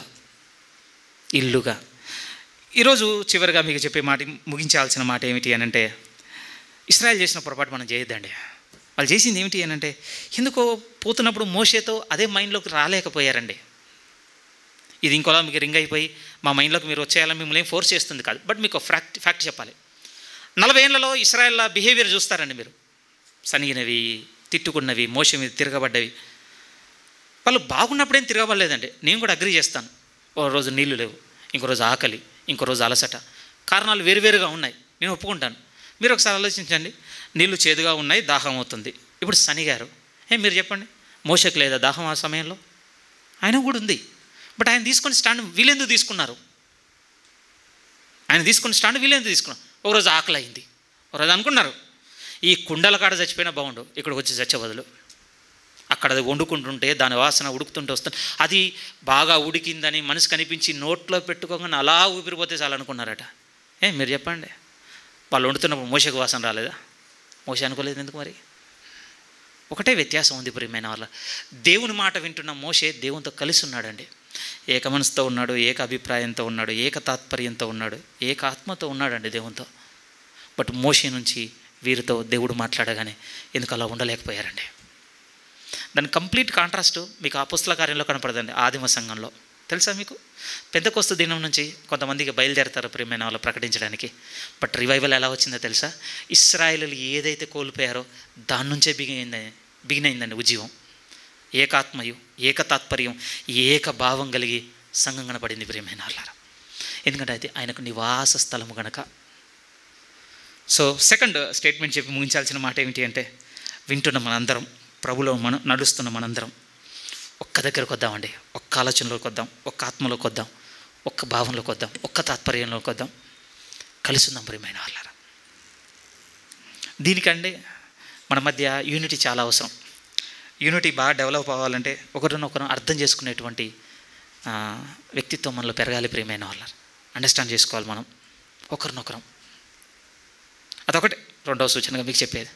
ఈరోజు చివరిగా మీకు చెప్పే మాట, ముగించాల్సిన మాట ఏమిటి అని అంటే, ఇశ్రాయేల్ చేసిన పొరపాటు మనం చేయొద్దండి. వాళ్ళు చేసింది ఏమిటి అని అంటే, ఎందుకో పోతున్నప్పుడు మోషేతో అదే మైండ్లోకి రాలేకపోయారండి. ఇది ఇంకోలా మీకు రింగ్ అయిపోయి మా మైండ్లోకి మీరు వచ్చేయాలని మిమ్మల్ని ఏం ఫోర్స్ చేస్తుంది కాదు. బట్ మీకు ఫ్యాక్ట్ చెప్పాలి. 40 ఏళ్లలో ఇశ్రాయేల్ బిహేవియర్ చూస్తారండి మీరు. సనిగినవి, తిట్టుకున్నవి, మోష మీద తిరగబడ్డవి. వాళ్ళు బాగున్నప్పుడేం తిరగబడలేదండి. నేను కూడా అగ్రీ చేస్తాను. ఓ రోజు నీళ్లు లేవు, ఇంకో రోజు ఆకలి, ఇంకో రోజు అలసట, కారణాలు వేరువేరుగా ఉన్నాయి, నేను ఒప్పుకుంటాను. మీరు ఒకసారి ఆలోచించండి. నీళ్లు చేదుగా ఉన్నాయి, దాహం అవుతుంది. ఇప్పుడు సనిగారు. మీరు చెప్పండి, మోషకు లేదా దాహం ఆ సమయంలో? ఆయన కూడా ఉంది. బట్ ఆయన తీసుకొని స్టాండ్ వీళ్ళెందుకు తీసుకున్నారు? ఆయన తీసుకుని స్టాండ్ వీళ్ళెందుకు తీసుకున్నారు? ఒకరోజు ఆకలి అయింది, ఒకరోజు అనుకున్నారు ఈ కుండల కాడ చచ్చిపోయినా బాగుండు, ఇక్కడికి వచ్చి చచ్చే బదులు. అక్కడ అది వండుకుంటుంటే దాని వాసన ఉడుకుతుంటే వస్తుంది. అది బాగా ఉడికిందని మనసు కనిపించి నోట్లో పెట్టుకోగానే అలా ఊపిరిపోతే చాలనుకున్నారట. మీరు చెప్పండి, వాళ్ళు వండుతున్నప్పుడు మోషకు వాసన రాలేదా? మోష అనుకోలేదు ఎందుకు మరి? ఒకటే వ్యత్యాసం ఉంది ప్రియమైన వాళ్ళ. దేవుని మాట వింటున్న మోషే దేవునితో కలిసి ఉన్నాడండి. ఏక మనసుతో ఉన్నాడు, ఏక అభిప్రాయంతో ఉన్నాడు, ఏక తాత్పర్యంతో ఉన్నాడు, ఏక ఆత్మతో ఉన్నాడండి దేవునితో. బట్ మోషే నుంచి వీరితో దేవుడు మాట్లాడగానే ఎందుకు అలా ఉండలేకపోయారండి? దాని కంప్లీట్ కాంట్రాస్ట్ మీకు అపోస్తల కార్యంలో కనపడదండి. ఆదిమ సంఘంలో తెలుసా మీకు? పెంతెకొస్తు దినం నుంచి కొంతమందికి బయలుదేరతారు ప్రియమైన వాళ్ళు ప్రకటించడానికి. బట్ రివైవల్ ఎలా వచ్చిందో తెలుసా? ఇశ్రాయేలీయులు ఏదైతే కోల్పోయారో దాని నుంచే బిగినైందండి ఉద్యమం. ఏకాత్మయు, ఏక తాత్పర్యం, ఏక భావం కలిగి సంఘం కనపడింది ప్రియమైన వాళ్ళారా. ఎందుకంటే అయితే ఆయనకు నివాస స్థలము గనక. సో సెకండ్ స్టేట్మెంట్ చెప్పి ముగించాల్సిన మాట ఏమిటి అంటే, వింటున్న మనందరం, ప్రభులో నడుస్తున్న మనందరం ఒక్క దగ్గరకు వద్దామండి. ఒక్క ఆలోచనలోకి వద్దాం, ఒక్క ఆత్మలోకి వద్దాం, ఒక్క భావంలోకి వద్దాం, ఒక్క తాత్పర్యంలోకి వద్దాం, కలిసి ఉందాం ప్రియమైన వాళ్ళారా. దీనికంటే మన మధ్య యూనిటీ చాలా అవసరం. యూనిటీ బాగా డెవలప్ అవ్వాలంటే ఒకరినొకరు అర్థం చేసుకునేటువంటి వ్యక్తిత్వం మనలో పెరగాలి ప్రియమైన వాళ్ళారు. అండర్స్టాండ్ చేసుకోవాలి మనం ఒకరినొకరం. అదొకటి. రెండవ సూచనగా మీకు చెప్పేది,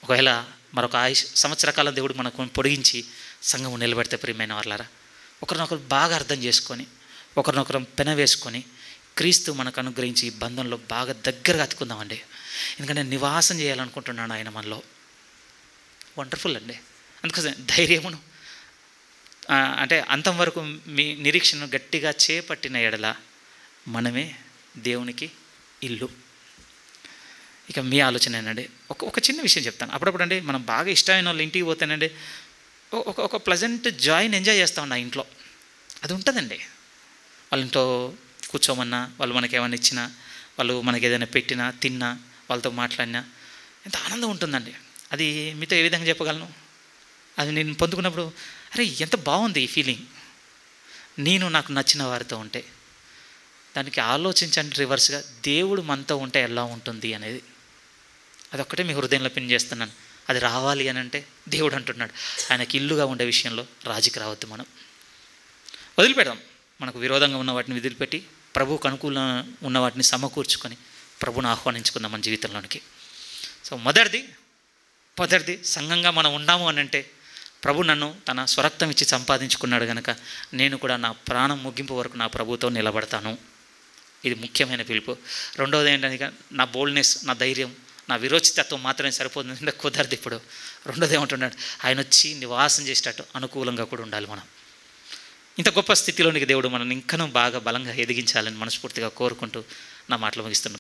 ఒకవేళ మరొక సంవత్సర కాలం దేవుడు మనకు పొడిగించి సంఘము నిలబెడితే ప్రియమైన వాళ్ళారా, ఒకరినొకరు బాగా అర్థం చేసుకొని ఒకరినొకరం పెనవేసుకొని క్రీస్తు మనకు అనుగ్రహించి బంధంలో బాగా దగ్గరగా అతుకుందామండి. ఎందుకంటే నివాసం చేయాలనుకుంటున్నాను ఆయన మనలో. వండర్ఫుల్ అండి. అందుకోసం ధైర్యమును అంటే అంతం వరకు మీ నిరీక్షను గట్టిగా చేపట్టిన ఎడల మనమే దేవునికి ఇల్లు. ఇక మీ ఆలోచన ఏంటండి? ఒక చిన్న విషయం చెప్తాను. అప్పుడప్పుడు అండి మనం బాగా ఇష్టమైన వాళ్ళు ఇంటికి పోతేనండి ఒక ప్లెజెంట్ జాయ్ని ఎంజాయ్ చేస్తామండి ఆ ఇంట్లో. అది ఉంటుందండి. వాళ్ళ ఇంట్లో కూర్చోమన్నా, వాళ్ళు మనకి ఏమైనా ఇచ్చినా, వాళ్ళు మనకి ఏదైనా పెట్టినా, తిన్నా, వాళ్ళతో మాట్లాడినా ఎంత ఆనందం ఉంటుందండి. అది మీతో ఏ విధంగా చెప్పగలను? అది నేను పొందుకున్నప్పుడు అరే ఎంత బాగుంది ఈ ఫీలింగ్. నేను నాకు నచ్చిన వారితో ఉంటే దానికి ఆలోచించండి రివర్స్గా, దేవుడు మనతో ఉంటే ఎలా ఉంటుంది అనేది. అదొక్కటే మీ హృదయంలో పిన్ చేస్తున్నాను. అది రావాలి అని అంటే దేవుడు అంటున్నాడు ఆయనకి ఇల్లుగా ఉండే విషయంలో రాజీకి రావద్దు. మనం వదిలిపెడదాం. మనకు విరోధంగా ఉన్న వాటిని వదిలిపెట్టి ప్రభువుకు అనుకూలంగా ఉన్న వాటిని సమకూర్చుకొని ప్రభువును ఆహ్వానించుకుందాం మన జీవితంలోనికి. సో మొదటిది సంఘంగా మనం ఉన్నాము అని అంటే ప్రభు నన్ను తన స్వరక్తం ఇచ్చి సంపాదించుకున్నాడు కనుక నేను కూడా నా ప్రాణం ముగింపు వరకు నా ప్రభుతో నిలబడతాను. ఇది ముఖ్యమైన పిలుపు. రెండవది ఏంటంటే నా బోల్డ్నెస్, నా ధైర్యం, నా విరోచితత్వం మాత్రమే సరిపోతుంది కుదరదు. ఇప్పుడు రెండోది ఏమంటున్నాడు, ఆయన వచ్చి నివాసం చేసేటట్టు అనుకూలంగా కూడా ఉండాలి మనం. ఇంత గొప్ప స్థితిలోనికి దేవుడు మనల్ని ఇంకనూ బాగా బలంగా ఎదిగించాలని మనస్ఫూర్తిగా కోరుకుంటూ నా మాటలు ముగిస్తున్నాను.